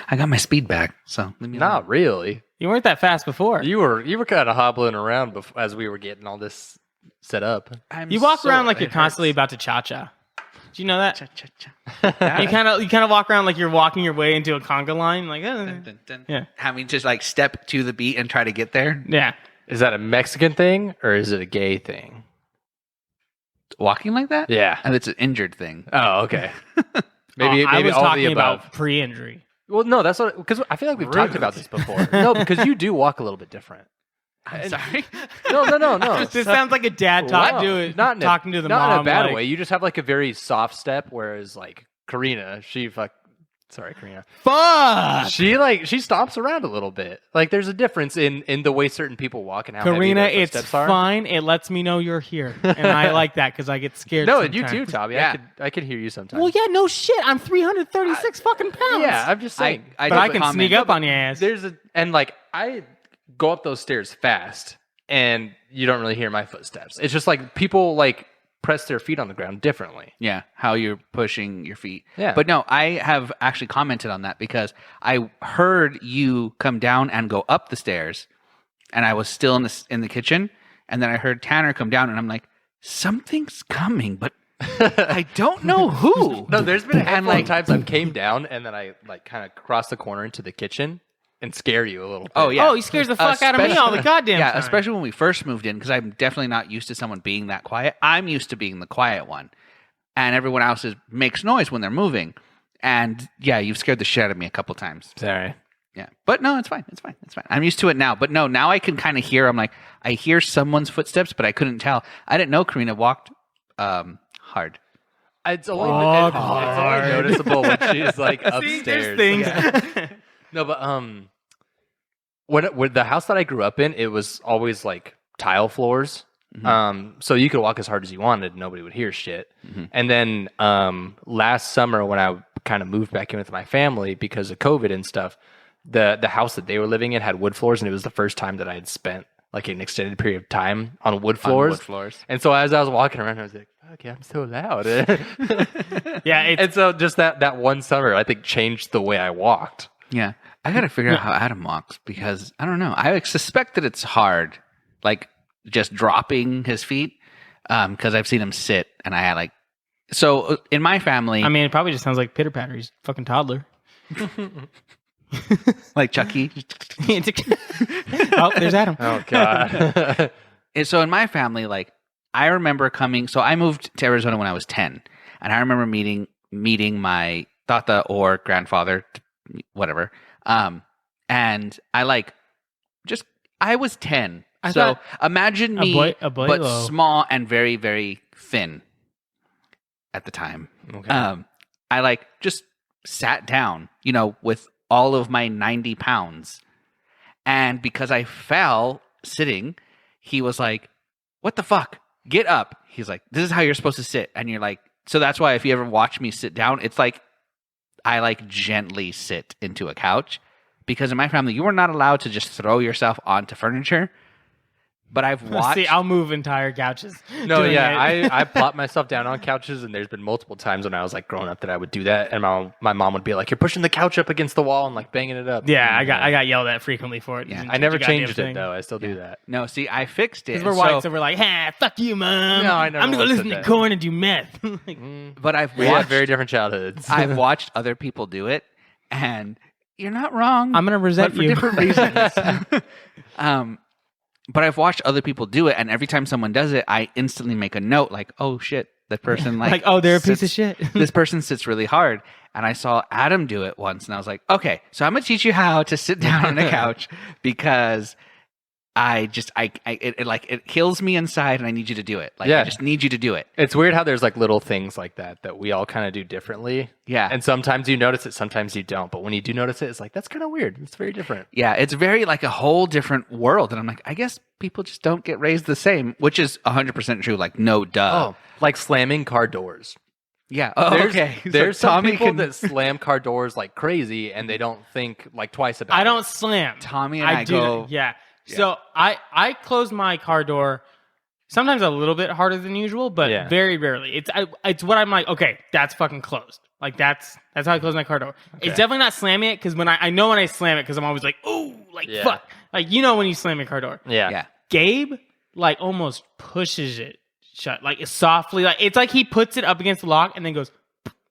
I got my speed back, so leave me alone. Not really. You weren't that fast before. You were kind of hobbling around as we were getting all this set up. I'm You walk so- around like you're it constantly hurts. about to cha-cha. Do you know that? Cha-cha-cha. You kind of walk around like you're walking your way into a conga line, like Dun, dun, dun. yeah, Having to like step to the beat and try to get there. yeah. Is that a Mexican thing or is it a gay thing? Walking like that? Yeah. And it's an injured thing. Oh, okay. Maybe I was all talking the above. about pre-injury. Well, no, that's what, because I feel like we've talked about this before. No, because you do walk a little bit different. I'm sorry. No. This sounds like a dad talking to the not mom. in a bad like, way. You just have like a very soft step, whereas like Karina, Karina. Fuck. She stomps around a little bit. Like there's a difference in the way certain people walk and how Karina, heavy their it's footsteps are. fine. It lets me know you're here, and I like that because I get scared. No, sometimes. you too, Tommy. Yeah. I could hear you sometimes. Well, yeah, no shit. I'm 336 fucking pounds. Yeah, I'm just saying. but I can sneak up on your ass. I go up those stairs fast, and you don't really hear my footsteps. It's just like people like press their feet on the ground differently. Yeah, how you're pushing your feet. Yeah. But no, I have actually commented on that because I heard you come down and go up the stairs, and I was still in the kitchen, and then I heard Tanner come down, and I'm like, something's coming, but I don't know who. No, there's been a handful like- of times I've came down and then I like kind of crossed the corner into the kitchen and scare you a little bit. Oh yeah. Oh, he scares the fuck out of me all the goddamn Yeah, time. especially when we first moved in, because I'm definitely not used to someone being that quiet. I'm used to being the quiet one, and everyone else makes noise when they're moving. And yeah, you've scared the shit out of me a couple times. Sorry. Yeah, but no, it's fine. It's fine. It's fine. I'm used to it now. But no, now I can kind of hear. I'm like, I hear someone's footsteps, but I couldn't tell. I didn't know Karina walked hard. It's only, Walk it's only hard. noticeable when she's like See, upstairs. there's things. Yeah. No, but when the house that I grew up in, it was always like tile floors. Mm-hmm. So you could walk as hard as you wanted, nobody would hear shit. Mm-hmm. And then last summer when I kind of moved back in with my family because of COVID and stuff, the house that they were living in had wood floors, and it was the first time that I had spent like an extended period of time on wood floors. And so as I was walking around, I was like, "Okay, I'm so loud." Yeah, and so just that one summer, I think changed the way I walked. Yeah. I got to figure out how Adam walks because I don't know. I suspect that it's hard, like just dropping his feet, because I've seen him sit and I had like. So in my family, I mean, it probably just sounds like pitter patter. He's a fucking toddler. like Chucky. Oh, there's Adam. Oh God. And so in my family, like I remember coming. So I moved to Arizona when I was 10, and I remember meeting my tata or grandfather, whatever. And I I was 10. So imagine me, a boy but low. small and very, very thin at the time. Okay. I just sat down, with all of my 90 pounds. And because I fell sitting, he was like, "What the fuck? Get up." He's like, "This is how you're supposed to sit." And you're like, so that's why if you ever watch me sit down, it's like, I gently sit into a couch because in my family, you are not allowed to just throw yourself onto furniture. But I've watched. See, I'll move entire couches. No, doing yeah, it. I plop myself down on couches, and there's been multiple times when I was growing up that I would do that, and my mom would be like, "You're pushing the couch up against the wall and banging it up." Yeah, I got yelled at frequently for it. Yeah. It's I never a goddamn changed thing. it though. I still do that. No, see, I fixed it. Because we're white, so we're like, "Ha, fuck you, mom. No, I never I'm gonna go once listen said to that. corn and do meth." But I've We had watched. very different childhoods. I've watched other people do it, and you're not wrong. I'm gonna resent but for you. different reasons. But I've watched other people do it, and every time someone does it, I instantly make a note like, "Oh shit, that person like, oh, they're a piece of sits- shit. This person sits really hard." And I saw Adam do it once, and I was like, "Okay, so I'm gonna teach you how to sit down on a couch because it kills me inside, and I need you to do it. Yeah. I just need you to do it." It's weird how there's little things like that we all kind of do differently. Yeah. And sometimes you notice it, sometimes you don't. But when you do notice it, it's that's kind of weird. It's very different. Yeah, it's very a whole different world. And I'm like, I guess people just don't get raised the same, which is 100% true. No duh. Oh, like slamming car doors. Yeah. Oh, There's, okay. There's So some Tommy people can- that slam car doors like crazy and they don't think twice about it. I don't slam. Tommy and I do. go- Yeah. So I close my car door sometimes a little bit harder than usual, but Yeah. very rarely. It's what I'm like. Okay, that's fucking closed. That's how I close my car door. Okay. It's definitely not slamming it because when I know when I slam it because I'm always like, oh, Yeah. fuck, when you slam your car door. Yeah. Yeah. Gabe almost pushes it shut, it's softly. It's like he puts it up against the lock and then goes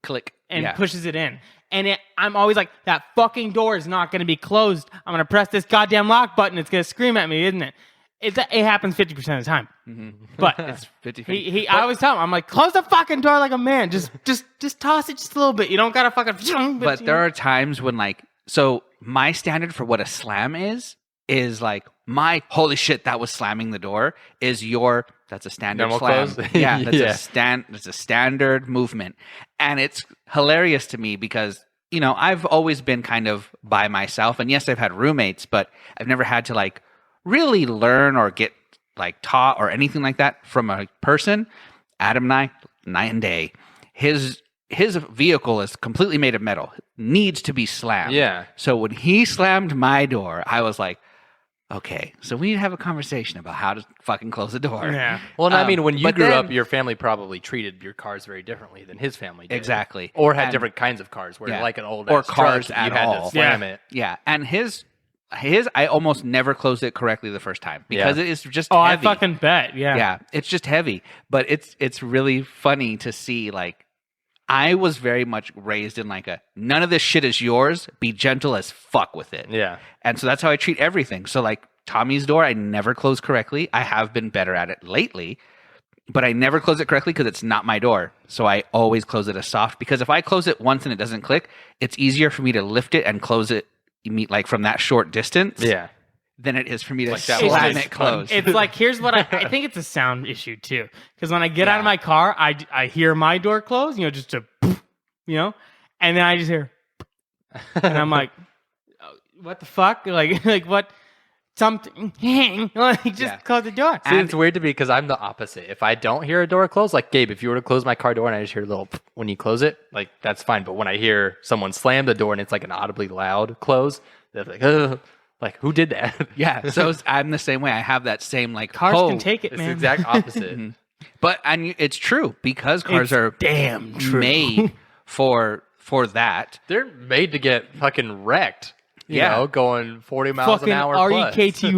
Click. and Yeah. pushes it in. And I'm always like, that fucking door is not going to be closed. I'm going to press this goddamn lock button. It's going to scream at me, isn't it? It happens 50% of the time. But It's 50 I always tell him, I'm like, close the fucking door like a man. Just toss it just a little bit. You don't got to fucking... But there are times when so my standard for what a slam is my holy shit, that was slamming the door is that's a standard Normal slam. close? Yeah, that's Yeah. that's a standard movement. And it's hilarious to me because, I've always been kind of by myself. And yes, I've had roommates, but I've never had to really learn or get taught or anything like that from a person. Adam and I, night and day. His vehicle is completely made of metal. Needs to be slammed. Yeah. So when he slammed my door, I was like, okay, so we need to have a conversation about how to fucking close the door. Yeah. Well, and I mean, when you but grew then- up, your family probably treated your cars very differently than his family did. Exactly. Or had And- different kinds of cars, where Yeah. like an old Or ass cars truck, at you had all. to slam Yeah. it. Yeah, and his I almost never closed it correctly the first time because Yeah. it is just Oh, heavy. I fucking bet. Yeah. Yeah, it's just heavy, but it's really funny to see I was very much raised in none of this shit is yours. Be gentle as fuck with it. Yeah. And so that's how I treat everything. So Tommy's door, I never close correctly. I have been better at it lately, but I never close it correctly because it's not my door. So I always close it as soft because if I close it once and it doesn't click, it's easier for me to lift it and close it from that short distance. Yeah. Than it is for me to Like that slam one. it closed. It's here's what I think it's a sound issue too. Because when I get out of my car, I hear my door close, just a, and then I just hear, and I'm like, oh, what the fuck? Like what? Something, just close the door. See, it's weird to me because I'm the opposite. If I don't hear a door close, like Gabe, if you were to close my car door and I just hear a little when you close it, that's fine. But when I hear someone slam the door and it's an audibly loud close, They're like, ugh. Like, who did that? Yeah, so I'm the same way. I have that same like Cars pull. can take it, It's man. the exact opposite. But and it's true because cars It's are damn true. made for that. They're made to get fucking wrecked. You Yeah. know, going 40 miles Fucking an hour plus. REKT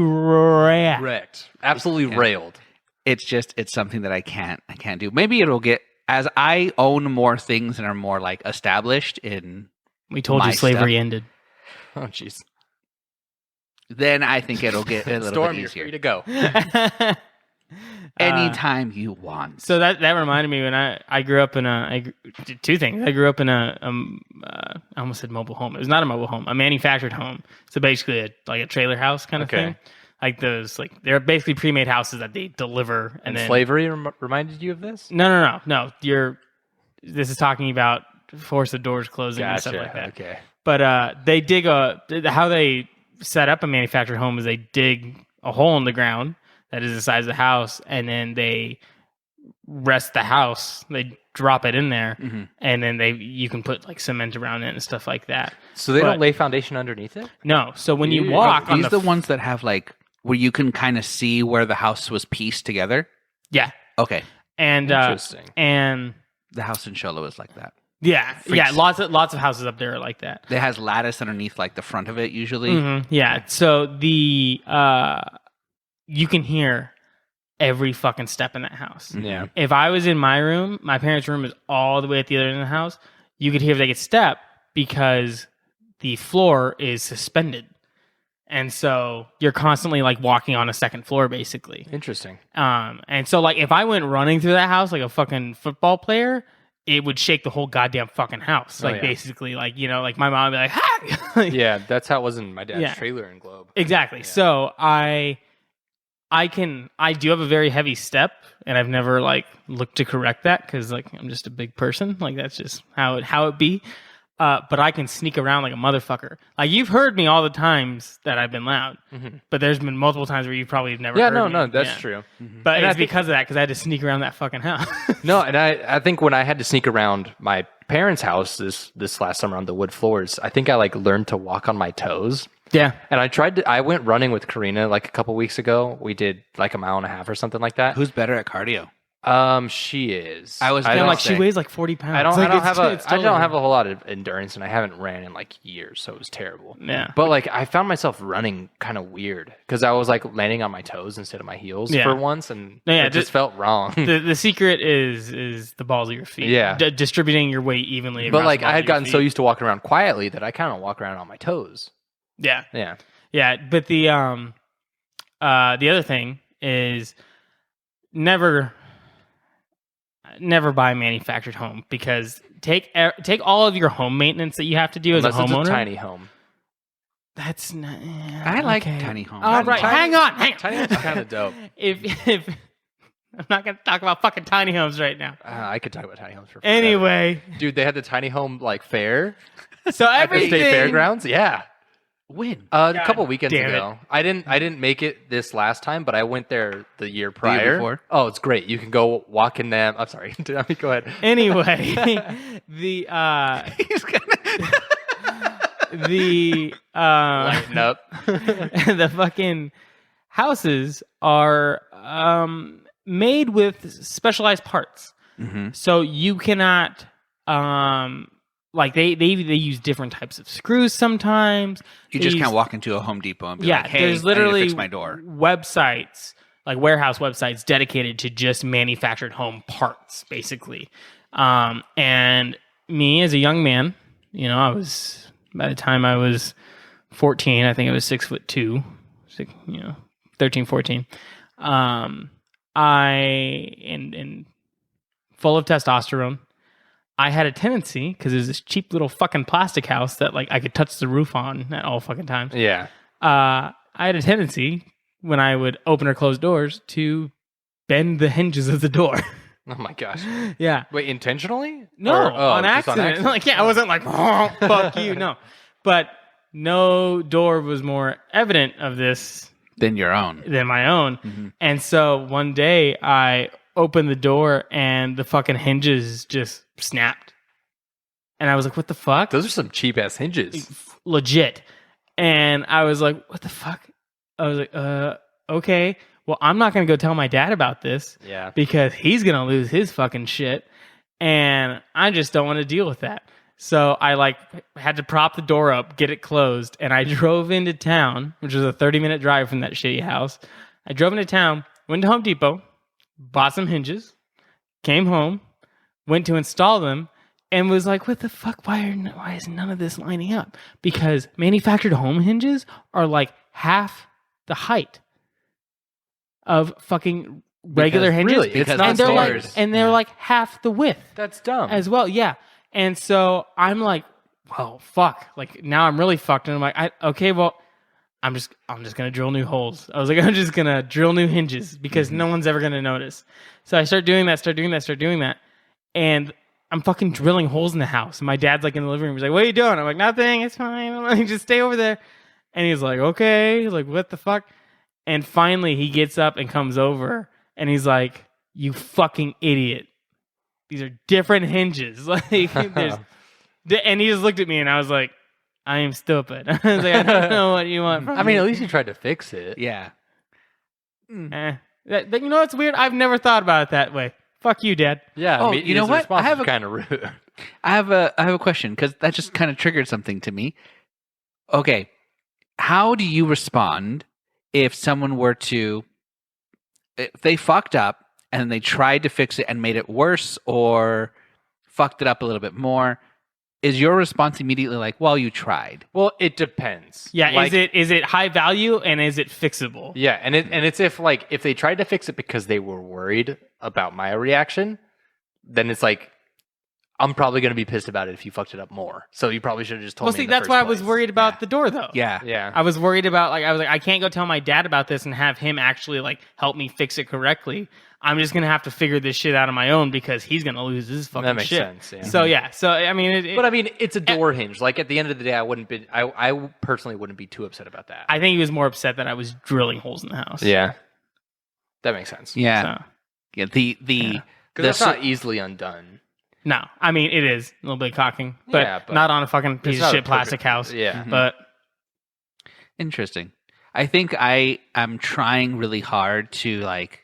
rat. Wrecked. Absolutely railed. It's something that I can't do. Maybe it'll get as I own more things and are more like established in. We told My you slavery stuff. ended. Oh, jeez. Then I think it'll get a little Storm, bit you're easier. free to go. Anytime you want. So that reminded me when I grew up in two things. I grew up in I almost said mobile home. It was not a mobile home, a manufactured home. So basically a trailer house kind of Okay. thing. Like those, like they're basically pre-made houses that they deliver, and then Slavery reminded you of this? No. This is talking about force of doors closing and stuff like that. Okay. But they dig how they set up a manufactured home is they dig a hole in the ground that is the size of the house, and then they rest the house. They drop it in there, and then you can put like cement around it and stuff like that. So they But- don't lay foundation underneath it? No, so when you Ew. walk on These the ones that have like where you can kind of see where the house was pieced together. yeah, Okay, and Interesting. and the house in Sholo is like that. yeah, Freaks. lots of houses up there are like that. It has lattice underneath like the front of it usually. Yeah, so the you can hear every fucking step in that house. Yeah. If I was in my room, my parents' room is all the way at the other end of the house. You could hear if they could step because the floor is suspended, and so you're constantly like walking on a second floor, basically. Interesting. And so like if I went running through that house like a fucking football player, it would shake the whole goddamn fucking house. Like yeah. basically, like like my mom would be like, "Hi!" Yeah, that's how it was in my dad's Yeah. trailer in Globe. Exactly. So I do have a very heavy step, and I've never like looked to correct that because like I'm just a big person. Like that's just how it be. But I can sneak around like a motherfucker. Like you've heard me all the times that I've been loud, but there's been multiple times where you probably have never. Yeah, heard no, me. that's Yeah. true. But And I it's think- because of that because I had to sneak around that fucking house. No, and I think when I had to sneak around my parents' house this last summer on the wood floors, I think I like learned to walk on my toes. Yeah. And I went running with Karina like a couple weeks ago. We did like a mile and a half or something like that. Who's better at cardio? She is. I was And gonna like say- she weighs like 40 pounds. I don't Like, have it's I totally- don't have a whole lot of endurance, and I haven't ran in like years, so it was terrible. Yeah. But like I found myself running kind of weird because I was like landing on my toes instead of my heels Yeah. for once, and No, yeah, it just felt wrong. The secret is the balls of your feet. Yeah. Distributing your weight evenly. But across like the balls I of had your gotten so feet. used to walking around quietly that I kind of walk around on my toes. Yeah. Yeah. Yeah, but the other thing is never buy a manufactured home because take all of your home maintenance that you have to do Unless as a it's homeowner. a tiny home. That's not. I like okay. tiny homes. All right, hang on. Tiny homes are kind of dope. If I'm not gonna talk about fucking tiny homes right now. I could talk about tiny homes for forever. Anyway, Dude, they had the tiny home like fair so at the everything. state fairgrounds. Yeah. When? A couple weekends damn it. ago. I didn't make it this last time, but I went there the year prior. before? Oh, it's great. You can go walk in them. I'm sorry. Go ahead. Anyway, the the Lighten up. the fucking houses are made with specialized parts, so you cannot like they use different types of screws sometimes. You They just use- can't walk into a Home Depot and be yeah, like, "Hey, there's I need literally to fix my door." websites, like warehouse websites dedicated to just manufactured home parts, basically. And me as a young man, I was, by the time I was 14, I think I was 6'2", 13, 14. And full of testosterone. I had a tendency, because it was this cheap little fucking plastic house that like I could touch the roof on at all fucking times. Yeah. I had a tendency when I would open or close doors to bend the hinges of the door. Oh my gosh. Yeah. Wait, intentionally? No, Or- on just accident. Like, yeah, I wasn't like, oh, fuck you. No. But no door was more evident of this Then your own. than my own. And so one day I opened the door and the fucking hinges just snapped. And I was like, what the fuck? Those are some cheap ass hinges. Legit. And I was like, what the fuck? I was like, okay. Well, I'm not going to go tell my dad about this Yeah. because he's going to lose his fucking shit. And I just don't want to deal with that. So I like had to prop the door up, get it closed. And I drove into town, which was a 30-minute drive from that shitty house. I drove into town, went to Home Depot, bought some hinges, came home, went to install them, and was like, what the fuck? Why is none of this lining up? Because manufactured home hinges are like half the height of fucking regular hinges. really, it's not and they're like, stairs. and they're like half the width That's dumb. as well. Yeah. And so I'm like, well, fuck. Like now I'm really fucked. And I'm like, okay, well, I'm just gonna drill new holes. I was like, I'm just gonna drill new hinges because no one's ever gonna notice. So I start doing that, and I'm fucking drilling holes in the house. And my dad's like in the living room. He's like, what are you doing? I'm like, nothing. It's fine. I'm like, just stay over there. And he's like, okay. Like, what the fuck? And finally, he gets up and comes over, and he's like, you fucking idiot. These are different hinges. Like, and he just looked at me, and I was like, I am stupid. I was like, I don't know what you want from I mean, me. at least you tried to fix it. Yeah. You know what's weird? I've never thought about it that way. Fuck you, Dad. Yeah. Oh, I mean, you know his what? response I have was a- kind of rude. I have a question because that just kind of triggered something to me. Okay, how do you respond if someone were to, if they fucked up and they tried to fix it and made it worse or fucked it up a little bit more? Is your response immediately like, well, you tried? Well, it depends. Yeah, Like, is it high value and is it fixable? Yeah, and it's if they tried to fix it because they were worried about my reaction, then it's like I'm probably going to be pissed about it if you fucked it up more. So you probably should have just told Well, me. see, in the that's first why I was place. worried about the door, though. Yeah. Yeah. I was worried about, like, I was like, I can't go tell my dad about this and have him actually, like, help me fix it correctly. I'm just going to have to figure this shit out on my own because he's going to lose his fucking That makes shit. sense, yeah. So, yeah. So, I mean, But I mean, it's a door hinge. Like at the end of the day, I personally wouldn't be too upset about that. I think he was more upset that I was drilling holes in the house. Yeah, that makes sense. Yeah. So, Yeah. The because the that's not easily undone. no. I mean, it is a little bit cocking, but, Yeah, but not on a fucking It's piece of not a shit plastic perfect- house. Yeah. But, Interesting. I think I am trying really hard to like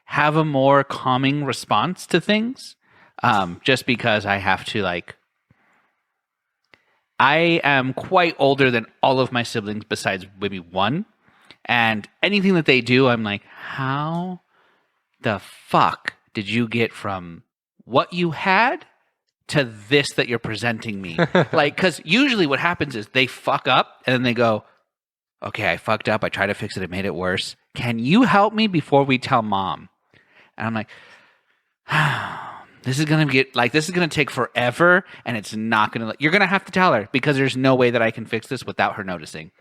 have a more calming response to things. Just because I have to like I am quite older than all of my siblings besides maybe one. And anything that they do, I'm like, how the fuck did you get from what you had to this that you're presenting me? Like, because usually what happens is they fuck up and then they go, okay, I fucked up. I tried to fix it. It made it worse. Can you help me before we tell mom? And I'm like, this is going to take forever. And it's not going to, you're going to have to tell her because there's no way that I can fix this without her noticing.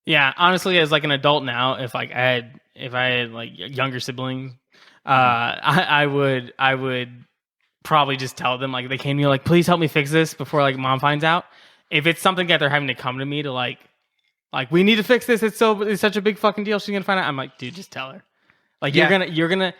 yeah, honestly, as like an adult now, if I had like younger siblings, I would probably just tell them, like, they came to me like, please help me fix this before like mom finds out. If it's something that they're having to come to me to like we need to fix this, it's such a big fucking deal, she's gonna find out. I'm like, dude, just tell her. Like, Yeah. you're gonna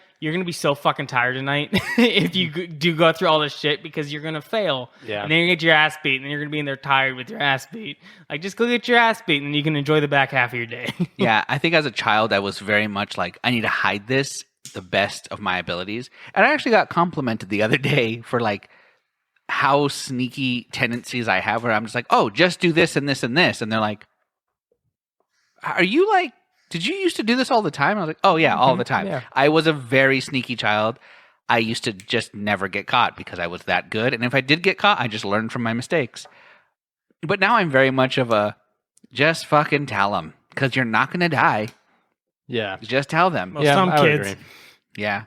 be so fucking tired tonight if you do go through all this shit because you're gonna fail. Yeah. And then you're gonna get your ass beat, and then you're gonna be in there tired with your ass beat. Like, just go get your ass beat, and then you can enjoy the back half of your day. Yeah, I think as a child, I was very much like, I need to hide this the best of my abilities. And I actually got complimented the other day for like how sneaky tendencies I have where I'm just like, oh, just do this and this and this. And they're like, are you like, did you used to do this all the time? I was like, oh yeah, all the time. Yeah. I was a very sneaky child. I used to just never get caught because I was that good. And if I did get caught, I just learned from my mistakes. But now I'm very much of a, just fucking tell them because you're not going to die. Yeah. Just tell them. Well, Yeah, some I would kids. agree. Yeah.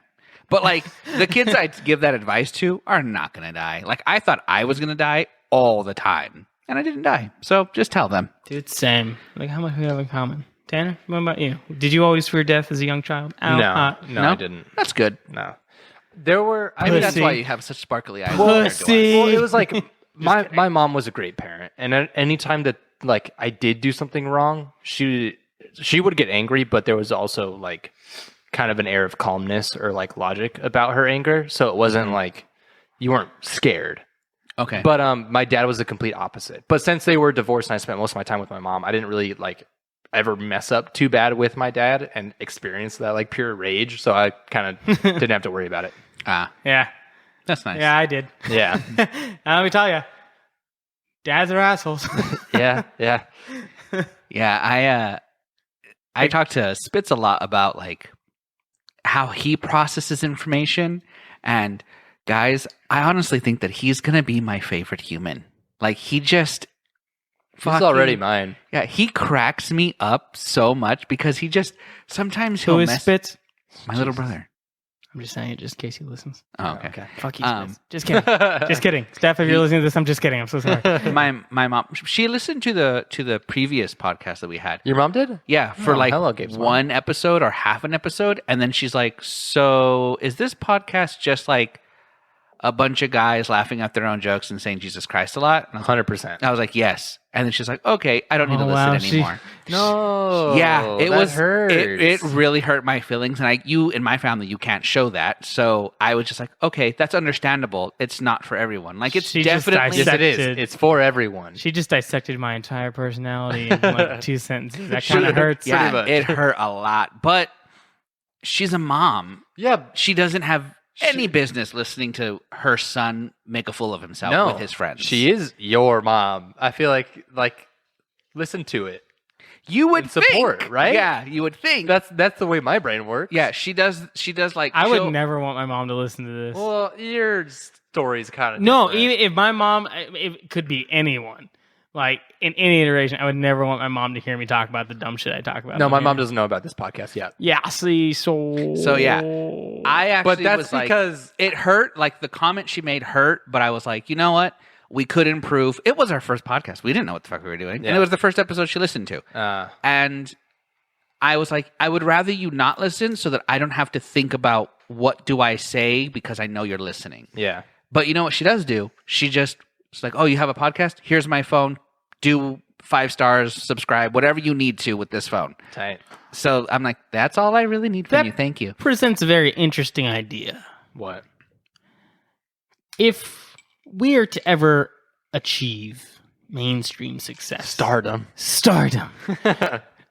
But like the kids I give that advice to are not going to die. Like I thought I was going to die all the time and I didn't die. So just tell them. Dude, same. Like, how much do we have in common? Tanner, what about you? Did you always fear death as a young child? Ow, No, I didn't. That's good. No. There were. I Maybe mean, that's Pussy. why you have such sparkly eyes. Pussy. well, it was like my mom was a great parent, and anytime that like I did do something wrong, she would get angry, but there was also like kind of an air of calmness or like logic about her anger, so it wasn't like you weren't scared. Okay. But my dad was the complete opposite. But since they were divorced and I spent most of my time with my mom, I didn't really like ever mess up too bad with my dad and experience that like pure rage. So I kind of didn't have to worry about it. Yeah. That's nice. Yeah, I did. Yeah. Let me tell you, dads are assholes. Yeah. Yeah, I talk to Spitz a lot about like how he processes information, and guys, I honestly think that he's gonna be my favorite human. Like he just He's already mine. Yeah, he cracks me up so much because he just sometimes Who he'll is mess Spitz? my little brother. I'm just saying it just in case he listens. Oh, okay. Fuck you, Spitz. Just kidding. Just kidding. Steph, if you're listening to this, I'm just kidding. I'm so sorry. My mom, she listened to the previous podcast that we had. Your mom did? Yeah, for hello, Gabe's mom. one episode or half an episode, and then she's like, "So is this podcast just like a bunch of guys laughing at their own jokes and saying Jesus Christ a lot?" And 100%. I was like, "Yes." And then she's like, "Okay, I don't need to listen anymore." No. Yeah, it that was. hurts. It really hurt my feelings, and you in my family, you can't show that. So I was just like, "Okay, that's understandable. It's not for everyone. Like it's She just definitely." Yes, it is. Dissected. It's for everyone. She just dissected my entire personality in like 2 sentences. That kind of Should've- hurts. Yeah, much. it hurt a lot. But she's a mom. Yeah. She doesn't have any business listening to her son make a fool of himself No. with his friends. She is your mom. I feel like listen to it. You would and support, think, right? Yeah, you would think. That's the way my brain works. Yeah, she does. She does like. I would she'll- never want my mom to listen to this. Well, your story's kind of No, even if my mom, it could be anyone. Like in any iteration, I would never want my mom to hear me talk about the dumb shit I talk about. No, my on mom here. doesn't know about this podcast yet. Yeah, see, so yeah, I actually But that's was like, because it hurt. Like the comment she made hurt, but I was like, you know what? We could improve. It was our first podcast. We didn't know what the fuck we were doing, Yeah. and it was the first episode she listened to. And I was like, I would rather you not listen so that I don't have to think about what do I say because I know you're listening. yeah. But you know what she does do? She's like, oh, you have a podcast? Here's my phone. Do 5 stars, subscribe, whatever you need to with this phone. Tight. So I'm like, that's all I really need from That- you. Thank you. presents a very interesting idea. What? If we are to ever achieve mainstream success, Stardom.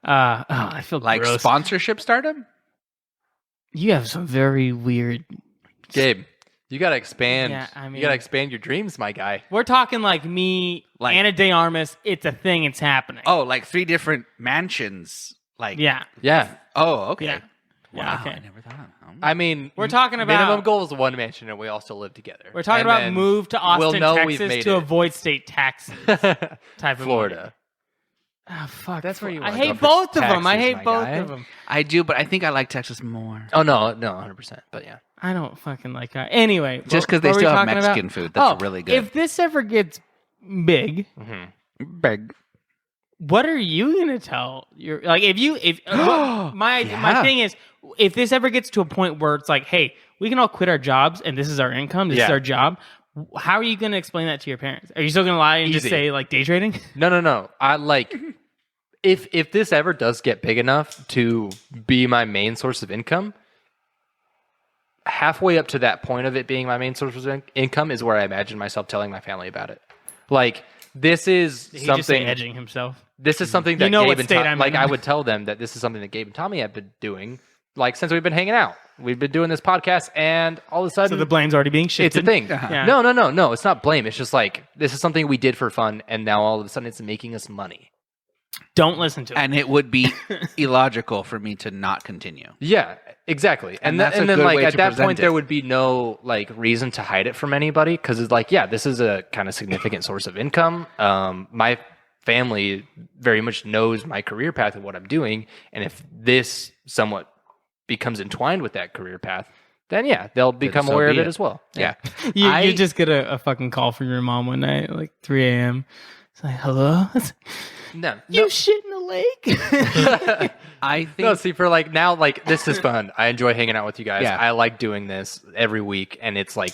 I feel Like gross. sponsorship stardom? You have some very weird. Gabe, you gotta expand. Yeah, I mean- you gotta expand your dreams, my guy. We're talking like me, Like- Anna De Armas. It's a thing. It's happening. Oh, like 3 different mansions. Like, yeah, Yeah. Oh, okay. yeah. Wow, okay. I never thought of that. I mean, We're talking about- minimum goal is 1 mansion, and we all still live together. We're talking And about then move to Austin, we'll know we've Texas, made to it. avoid state taxes. Type of Florida. Oh fuck! That's where you I wanna hate go for both of them. I taxes, hate my both guy. of them. I do, but I think I like Texas more. Oh no, 100%. But yeah, I don't fucking like that. Anyway, Just because what they were we still have talking Mexican about? food. That's Oh, really good. If this ever gets big, Big. what are you gonna tell your like? My Yeah. thing is, if this ever gets to a point where it's like, hey, we can all quit our jobs and this is our income, this is Yeah. our job. How are you gonna explain that to your parents? Are you still gonna lie and just Easy. say like day trading? no. I like if this ever does get big enough to be my main source of income. Halfway up to that point of it being my main source of income is where I imagine myself telling my family about it. Like this is He just say something. edging himself. This is something that You know Gabe what and state Tom, I'm like in. I would tell them that this is something that Gabe and Tommy have been doing like since we've been hanging out. We've been doing this podcast, and all of a sudden, So the blame's already being it's shifted. a thing. Yeah. No. It's not blame. It's just like this is something we did for fun, and now all of a sudden it's making us money. Don't listen to it. And it would be illogical for me to not continue. Yeah, exactly. And And, that's a and then good like way at to that present point it. there would be no like reason to hide it from anybody because it's like, yeah, this is a kind of significant source of income. My family very much knows my career path and what I'm doing, and if this somewhat becomes entwined with that career path, then yeah, they'll become so aware of be it it. as well. Yeah. You just get a fucking call from your mom one night, like 3 a.m. It's like, hello? No, You shit in the lake? I think no, see, for like now, like this is fun. I enjoy hanging out with you guys. Yeah. I like doing this every week, and it's like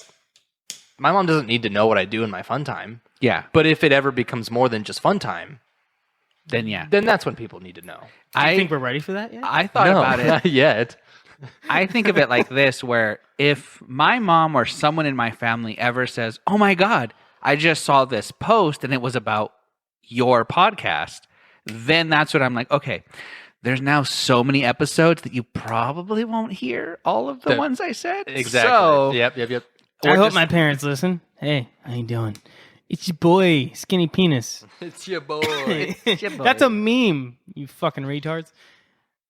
my mom doesn't need to know what I do in my fun time. yeah. But if it ever becomes more than just fun time, Then yeah. then that's when people need to know. I think we're ready for that yet? I thought no, about it. not yet. I think of it like this, where if my mom or someone in my family ever says, "Oh my God, I just saw this post and it was about your podcast, then that's what I'm like, okay, there's now so many episodes that you probably won't hear all of the ones I said. Exactly. So, Yep. I hope my parents listen. Hey, how you doing? It's your boy, Skinny Penis. It's your boy. That's a meme, you fucking retards.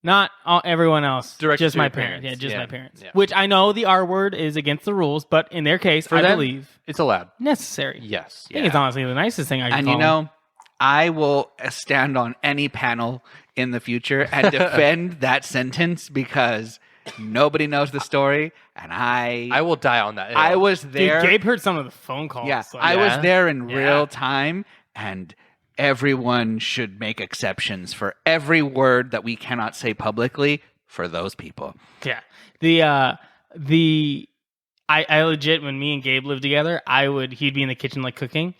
Not everyone else. Directed just to my your parents. parents. Yeah, just Yeah. my parents. Yeah. Which I know the R word is against the rules, but in their case, For I them, believe it's allowed. necessary. Yes. I think it's honestly the nicest thing I can and call you know, I will stand on any panel in the future and defend that sentence because nobody knows the story, and I will die on that. I was Dude, there. Gabe heard some of the phone calls. Yeah, like- I was there in Yeah. real time, and everyone should make exceptions for every word that we cannot say publicly for those people. Yeah. I legit, when me and Gabe lived together, he'd be in the kitchen like cooking.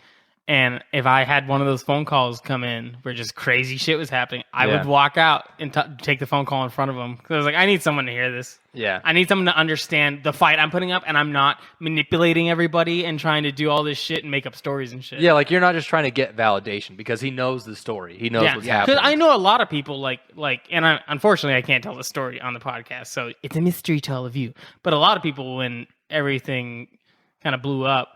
And if I had one of those phone calls come in where just crazy shit was happening, I would walk out and take the phone call in front of him. Because I was like, I need someone to hear this. Yeah. I need someone to understand the fight I'm putting up, and I'm not manipulating everybody and trying to do all this shit and make up stories and shit. Yeah, like you're not just trying to get validation because he knows the story. He knows what's happening. Because I know a lot of people and unfortunately I can't tell the story on the podcast, so it's a mystery to all of you. But a lot of people, when everything kind of blew up,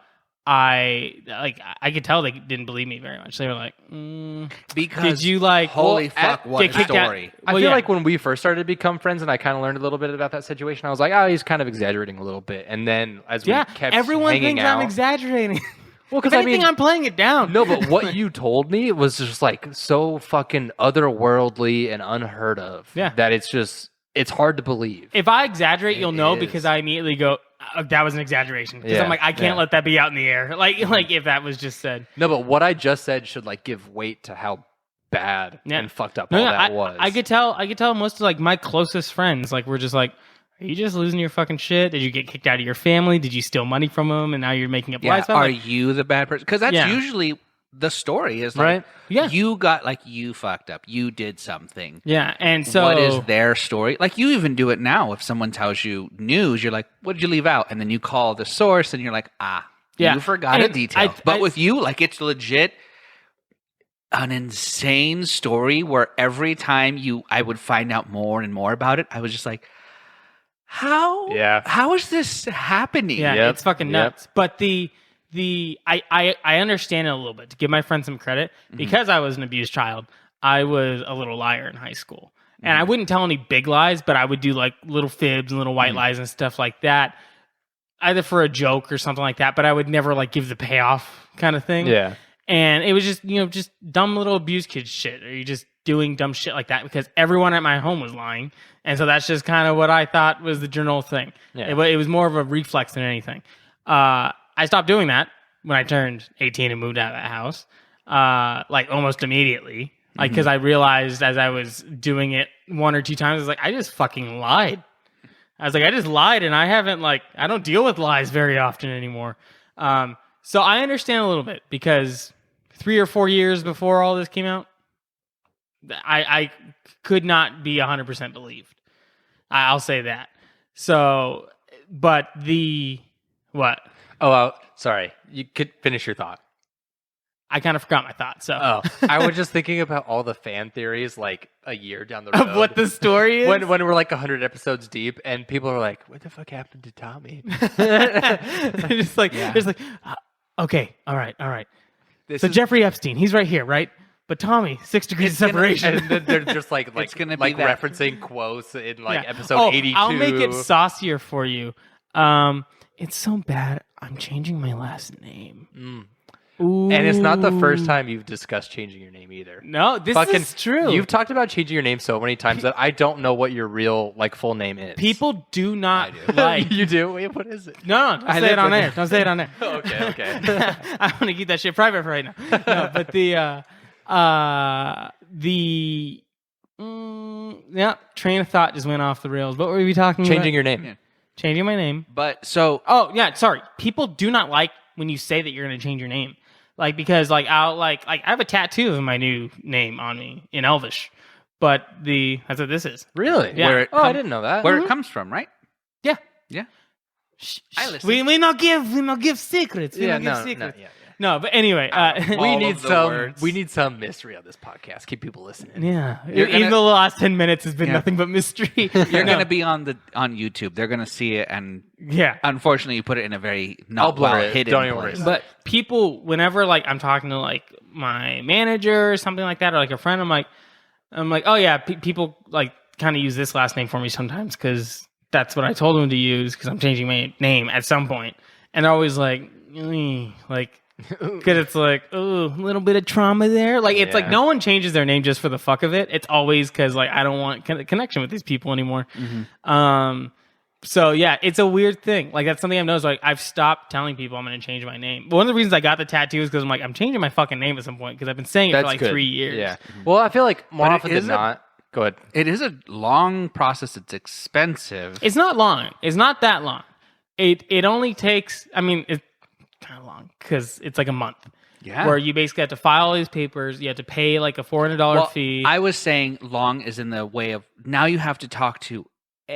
I could tell they didn't believe me very much. They were like, Because did you like holy fuck, what get a kicked out- story. I Well, feel yeah. like when we first started to become friends and I kind of learned a little bit about that situation, I was like, oh, he's kind of exaggerating a little bit. And then as we kept everyone hanging thinks out, I'm exaggerating. Well, If because anything, I'm playing it down. No, but what you told me was just like so fucking otherworldly and unheard of. Yeah. That it's hard to believe. If I exaggerate, you'll know is. because I immediately go, that was an exaggeration. Because Yeah, I'm like, I can't yeah. let that be out in the air. Like if that was just said. No, but what I just said should like give weight to how bad and fucked up all that was. I could tell most of like my closest friends like were just like, are you just losing your fucking shit? Did you get kicked out of your family? Did you steal money from them and now you're making up lies? Are Like, you the bad person? Because that's Yeah. usually the story is like, Right? Yeah. you got like, you fucked up. You did something. yeah, and so What is their story? Like, you even do it now. If someone tells you news, you're like, what did you leave out? And then you call the source and you're like, Yeah. you forgot a And detail. But with you, like, it's legit an insane story where every time I would find out more and more about it, I was just like, how is this happening? Yeah, Yep, it's fucking yep. nuts. But I understand it a little bit. To give my friend some credit, because I was an abused child, I was a little liar in high school. And I wouldn't tell any big lies, but I would do like little fibs and little white lies and stuff like that, either for a joke or something like that. But I would never like give the payoff kind of thing. Yeah. And it was just, just dumb little abused kid shit. Or you just doing dumb shit like that because everyone at my home was lying. And so that's just kind of what I thought was the general thing. Yeah. It was more of a reflex than anything. I stopped doing that when I turned 18 and moved out of that house, like almost immediately. Like, because I realized as I was doing it one or two times, I was like, I just fucking lied. I was like, I just lied, and I don't deal with lies very often anymore. So I understand a little bit because 3 or 4 years before all this came out, I could not be 100% believed. I'll say that. So, but what? Oh, sorry. You could finish your thought. I kind of forgot my thought. So, Oh, I was just thinking about all the fan theories like a year down the road. of what the story is. when we're like 100 episodes deep and people are like, what the fuck happened to Tommy? just like, okay, all right. So Jeffrey Epstein, he's right here, right? But Tommy, 6 degrees of separation. And then they're just like gonna be that. referencing quotes in like Yeah. episode 82. I'll make it saucier for you. It's so bad. I'm changing my last name. Ooh. And it's not the first time you've discussed changing your name either. No, this is true. You've talked about changing your name so many times that I don't know what your real like full name is. People do not like. You do? Wait, what is it? No, don't say it on air. Don't say it on air. Okay. I want to keep that shit private for right now. No, but train of thought just went off the rails. What were we talking about? Changing your name. Yeah. Changing my name. But so Oh yeah, sorry. People do not like when you say that you're going to change your name, like because like I'll like I have a tattoo of my new name on me in Elvish, but that's what this is. Really? Yeah. where it Oh, I didn't know that. where it comes from, right? Yeah. Yeah. Shh, I shh. listen. We not give secrets. We Yeah, not give no, secrets. yeah. No, but anyway, All of the words. we need some mystery on this podcast. Keep people listening. yeah. You're Even gonna- though the last 10 minutes has been Yeah. nothing but mystery. You're going to be on YouTube. They're going to see it, and yeah. unfortunately, you put it in a very I'll not blur well it. hidden Don't even place. worry. But people, whenever like I'm talking to like my manager or something like that, or like a friend, I'm like, oh yeah, people like kind of use this last name for me sometimes because that's what I told them to use because I'm changing my name at some point, and they're always like, like. Because it's like, oh, a little bit of trauma there. Like, it's like Yeah. no one changes their name just for the fuck of it. It's always because, like, I don't want connection with these people anymore. So, yeah, it's a weird thing. Like, that's something I've noticed. Like, I've stopped telling people I'm going to change my name. But one of the reasons I got the tattoo is because I'm like, I'm changing my fucking name at some point because I've been saying it for like good. 3 years. Yeah. Well, I feel like more But it often than is a- not. Go ahead. It is a long process. It's expensive. It's not long. It's not that long. It only takes, I mean, it's kind of long because it's like a month. Yeah. Where you basically have to file all these papers. You have to pay like a $400 fee. I was saying long is in the way of now you have to talk to Oh,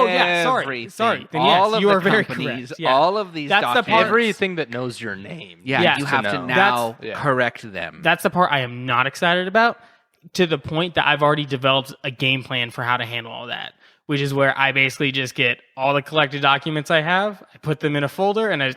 yeah, sorry. everything. Sorry. Then yes, all of you the are very companies, correct. Yeah. all of these That's the documents. part- Everything that knows your name. Yeah, Yes. you To have to know. now That's- yeah. correct them. That's the part I am not excited about, to the point that I've already developed a game plan for how to handle all that, which is where I basically just get all the collected documents I have, I put them in a folder, and I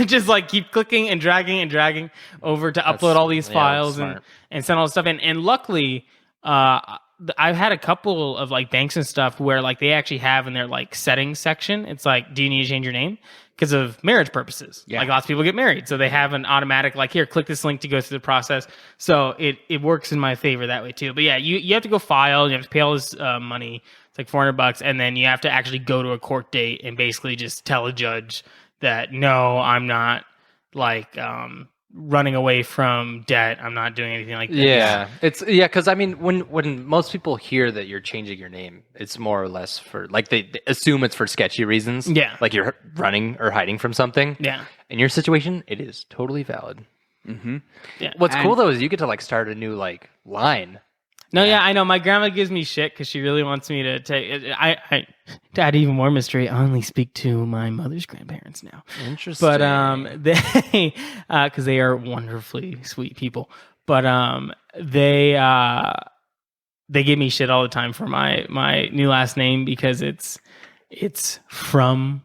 just like keep clicking and dragging over to upload all these yeah, files that's and send all this stuff in. And luckily, I've had a couple of like banks and stuff where like they actually have in their like settings section, it's like, do you need to change your name? Because of marriage purposes. Yeah. Like lots of people get married. So they have an automatic, like, here, click this link to go through the process. So it works in my favor that way too. But yeah, you have to go file, you have to pay all this money. It's like $400, and then you have to actually go to a court date and basically just tell a judge that no, I'm not like running away from debt. I'm not doing anything like that. Yeah, because I mean, when most people hear that you're changing your name, it's more or less for like they assume it's for sketchy reasons. Yeah. like you're running or hiding from something. Yeah. In your situation, it is totally valid. Yeah. What's And- cool though is you get to like start a new like line. No, yeah, I know. My grandma gives me shit because she really wants me to take. To add even more mystery, I only speak to my mother's grandparents now. Interesting. But they, because they are wonderfully sweet people. But they give me shit all the time for my new last name because it's from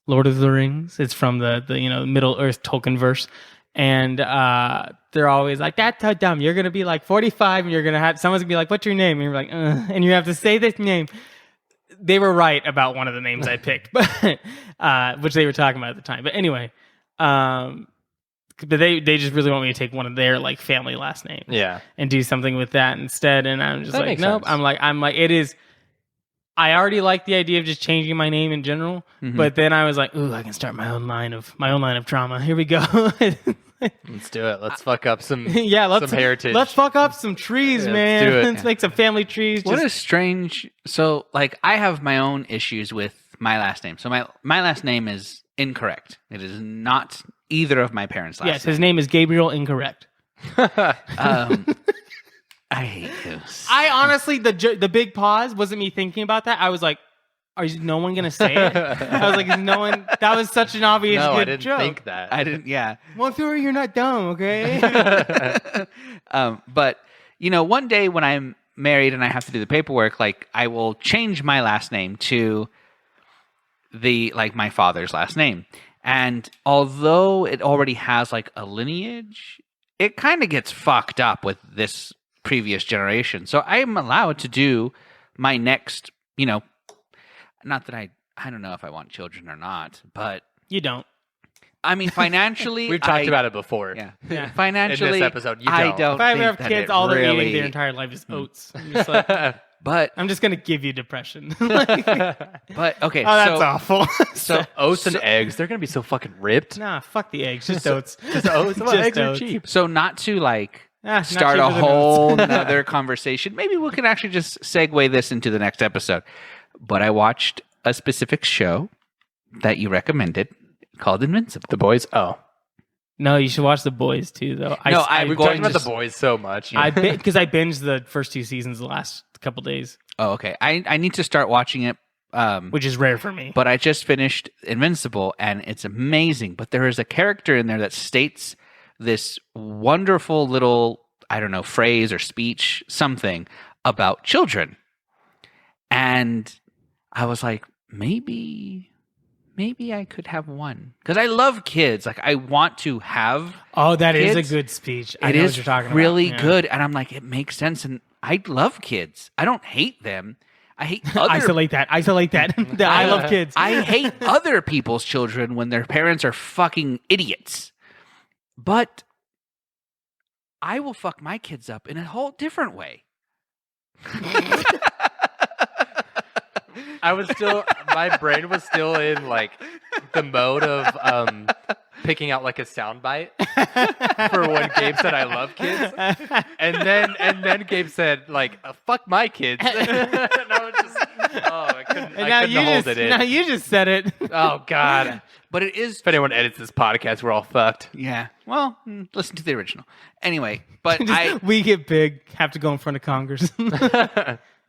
Lord of the Rings. It's from the Middle Earth Tolkien verse. And they're always like, that's so dumb. You're going to be like 45 and you're going to have, someone's going to be like, what's your name? And you're like, and you have to say this name. They were right about one of the names I picked, but which they were talking about at the time. But anyway, but they just really want me to take one of their like family last names. Yeah. And do something with that instead. And I'm just That like, makes nope. sense. I'm like, it is. I already like the idea of just changing my name in general, but then I was like, ooh, I can start my own line of trauma. Here we go. Let's do it. Let's fuck up some Yeah, let's some heritage. Let's fuck up some trees, Yeah, let's man. do it. Let's make some family trees. What Just, a strange. So, like, I have my own issues with my last name. So my last name is incorrect. It is not either of my parents' last yes, his name is Gabriel Incorrect. I hate this. I honestly, the big pause wasn't me thinking about that. I was like, is no one gonna say it? I was like, is no one? That was such an obvious no, good I didn't joke. think that. I didn't. Yeah. Well, Thor, you're not dumb, okay? But one day when I'm married and I have to do the paperwork, like I will change my last name to my father's last name. And although it already has like a lineage, it kind of gets fucked up with this previous generation. So I am allowed to do my next, not that I don't know if I want children or not, but You don't. I mean financially We've talked about it before. Yeah. Yeah. Financially In this episode, you I don't. don't If I ever think have that kids, it all they're really, eating their entire life is oats. I'm just like, but I'm just gonna give you depression. Like, oh, okay, that's so awful. so Oats and eggs, they're gonna be so fucking ripped. Nah, fuck the eggs. Just oats. Just oats. Well, Just eggs are oats. cheap. so not to Not start a cheaper than whole oats. nother conversation. Maybe we can actually just segue this into the next episode. But I watched a specific show that you recommended called Invincible. The boys. Oh, No, you should watch The Boys too, though. No, I'm we've going talked about to the boys so much. because I binged the first 2 seasons the last couple days. Oh, okay. I need to start watching it. which is rare for me. But I just finished Invincible, and it's amazing. But there is a character in there that states this wonderful little, I don't know, phrase or speech, something about children. And I was like, maybe I could have one. Because I love kids. Like, I want to have that kids. is a good speech. I It know is what you're talking really about. good. And I'm like, it makes sense. And I love kids. I don't hate them. I hate other Isolate that. I love kids. I hate other people's children when their parents are fucking idiots. But I will fuck my kids up in a whole different way. My brain was still in like the mode of picking out like a soundbite for when Gabe said I love kids, and then Gabe said like fuck my kids, and I was just I couldn't hold it in. Now you just said it. Oh God! But it is. If anyone edits this podcast, we're all fucked. Yeah. Well, listen to the original. Anyway, but We get big, have to go in front of Congress.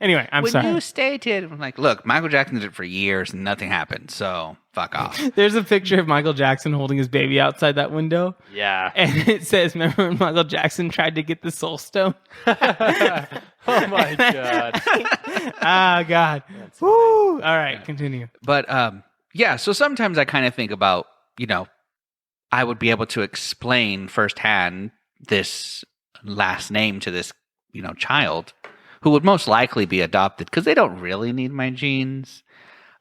Anyway, I'm sorry. When you stated, I'm like, look, Michael Jackson did it for years and nothing happened, so fuck off. There's a picture of Michael Jackson holding his baby outside that window. Yeah. And it says, remember when Michael Jackson tried to get the Soul Stone? Oh my God. Ah, God. Woo! All right, continue. But yeah, so sometimes I kind of think about, I would be able to explain firsthand this last name to this, child who would most likely be adopted because they don't really need my genes.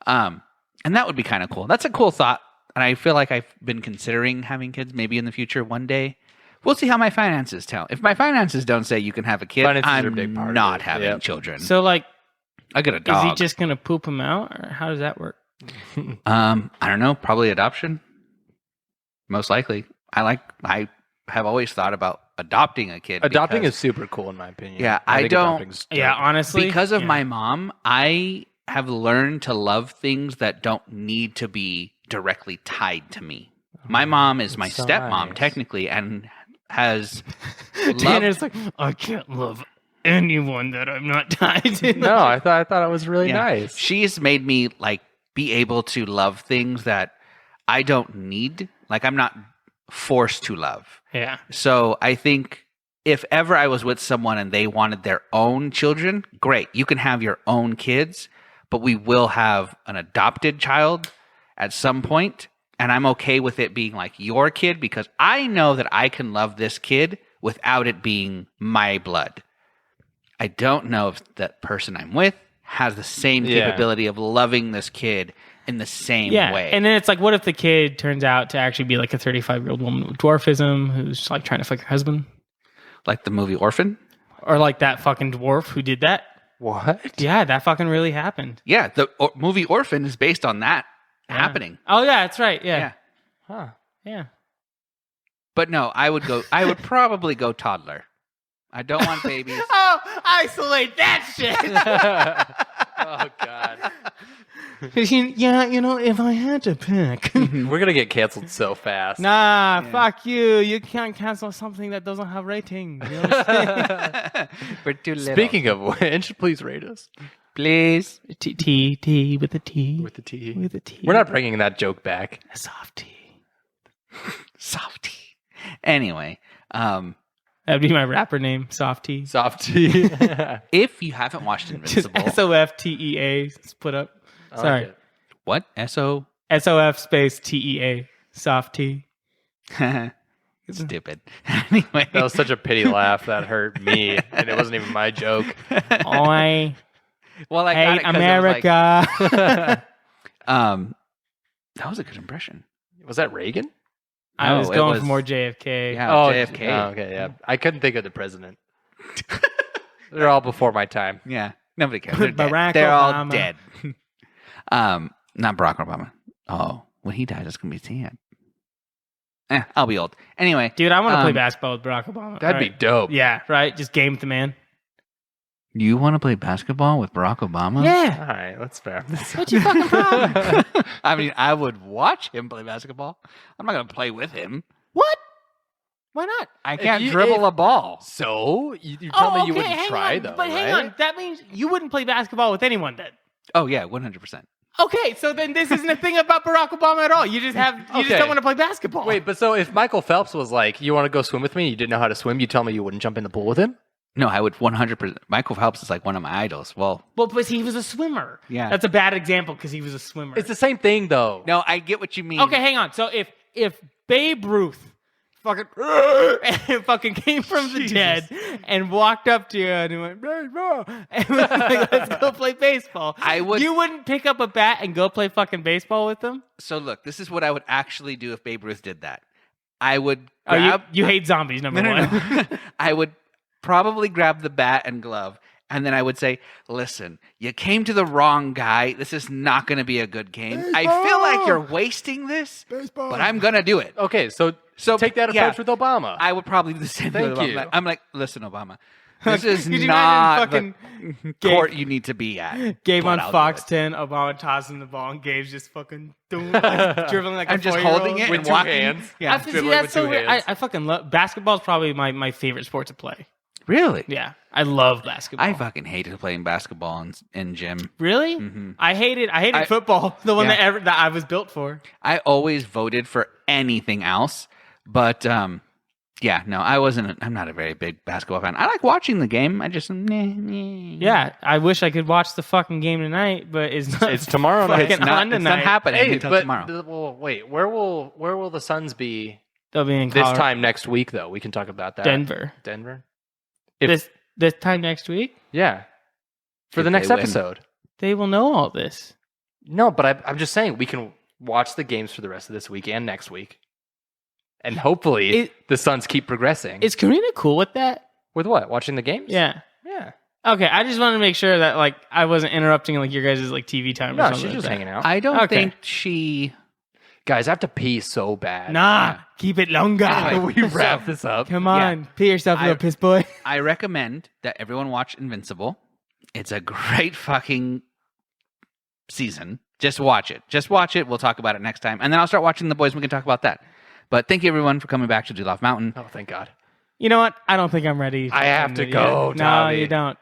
And that would be kind of cool. That's a cool thought. And I feel like I've been considering having kids maybe in the future one day. We'll see how my finances tell. If my finances don't say you can have a kid, Finances are a big part I'm of not it. having Yep. children. So, like, I get a dog. is he just going to poop him out? Or how does that work? I don't know. Probably adoption. Most likely. I have always thought about adopting a kid. Adopting because- is super cool in my opinion. Yeah, I I think don't- adopting's dope. Yeah, honestly. because of yeah. my mom, I have learned to love things that don't need to be directly tied to me. My mom is my so stepmom, nice. technically, and has Tanner's like, I can't love anyone that I'm not tied to. No, I thought it was really Yeah. nice. She's made me be able to love things that I don't need. Like, I'm not forced to love. Yeah. So I think if ever I was with someone and they wanted their own children, great. You can have your own kids, but we will have an adopted child at some point, and I'm okay with it being like your kid because I know that I can love this kid without it being my blood. I don't know if that person I'm with has the same Yeah. capability of loving this kid in the same Yeah. way. And then it's like, what if the kid turns out to actually be like a 35-year-old woman with dwarfism who's like trying to fuck her husband? Like the movie Orphan? Or like that fucking dwarf who did that? What? Yeah, that fucking really happened. Yeah, the movie Orphan is based on that Yeah. happening. Oh, yeah, that's right. Yeah. Yeah. Huh. Yeah. But no, I would probably go toddler. I don't want babies. Oh, isolate that shit. Oh God. Yeah, if I had to pick. We're gonna get canceled so fast. Nah, fuck you. You can't cancel something that doesn't have ratings. You know what I'm saying? We're too little. Speaking of which, please rate us please. T with a T. with the T. With a T. We're not bringing that joke back. a soft T. Softy. Anyway, That'd be my rapper name, Soft T. Soft T. if you haven't watched Just Invincible, SOFTEA. Put up. I like Sorry. it. what? SO? SOF space TEA. Soft T. Stupid. Anyway, That was such a pity laugh that hurt me, and it wasn't even my joke. Oi. well, I got Hey, it 'cause it was America. that was a good impression. Was that Reagan? I No, was it going was- for more JFK. Yeah, Oh, JFK. Oh, okay, yeah. I couldn't think of the president. They're all before my time. Yeah, nobody cares. They're dead. Barack They're all Obama. dead. Not Barack Obama. Oh, when he dies, it's gonna be sad. I'll be old. Anyway, Dude, I want to play basketball with Barack Obama. That'd be dope. Yeah, right? Just game with the man. you want to play basketball with Barack Obama? Yeah. All right, that's fair. What's your fucking problem? I mean, I would watch him play basketball. I'm not gonna play with him. What? Why not? I can't you- dribble if- a ball. So you tell me you wouldn't hang try on, though, But hang right? on, that means you wouldn't play basketball with anyone then. Oh yeah, 100%. Okay, so then this isn't a thing about Barack Obama at all. You just Okay. don't want to play basketball. Wait, but so if Michael Phelps was like, you want to go swim with me? You didn't know how to swim. You tell me you wouldn't jump in the pool with him? No, I would 100%. Michael Phelps is like one of my idols. Well, but he was a swimmer. Yeah. That's a bad example because he was a swimmer. It's the same thing, though. no, I get what you mean. Okay, hang on. So if Babe Ruth fucking and fucking came from the dead and walked up to you and he went baseball and was like, let's go play baseball, you wouldn't pick up a bat and go play fucking baseball with them? So look, this is what I would actually do if Babe Ruth did that. I would Oh, grab. you hate zombies, number one. No. I would probably grab the bat and glove, and then I would say, "Listen, you came to the wrong guy. This is not going to be a good game. I feel like you're wasting this, but I'm going to do it." Okay, so take that approach with Obama. I would probably do the same thing with Thank you. Obama. I'm like, "Listen, Obama, this is Could you not imagine the fucking court you need to be at." Gabe but on I'll do Fox it. 10, Obama tossing the ball, and Gabe's just fucking doing dribbling like I'm a just 4-year-old. holding it with and two walking. hands. Yeah, See, dribbling that's with so two weird. hands. I fucking love basketball. Is probably my favorite sport to play. really? Yeah, I love basketball. I fucking hated playing basketball in gym. Really? Mhm. I hated football, the one Yeah. that I was built for. I always voted for anything else, but yeah, no, I'm not a very big basketball fan. I like watching the game. I just Yeah, I wish I could watch the fucking game tonight, but it's not. It's tomorrow night. fucking It's not, on it's not tonight. happening Hey, until but tomorrow. well, wait, where will the Suns be They'll be in this Colorado. time next week? Though we can talk about that. Denver. Denver. This time next week, Yeah, for If the next they win. episode. they will know all this. No, but I'm just saying we can watch the games for the rest of this week and next week, and hopefully the Suns keep progressing. Is Karina cool with that? With what? Watching the games? Yeah. Yeah. Okay, I just wanted to make sure that like I wasn't interrupting like your guys' like TV time. or No, something she's like just that. hanging out. I don't Okay. think she. Guys, I have to pee so bad. Nah, keep it longer. Anyway, we wrap this up. Come on, pee yourself, little piss boy. I recommend that everyone watch Invincible. It's a great fucking season. Just watch it. Just watch it. We'll talk about it next time, and then I'll start watching The Boys. And we can talk about that. But thank you everyone for coming back to Do Loft Mountain. Oh, thank God. You know what? I don't think I'm ready. I have to yet. go, No, Tommy. you don't.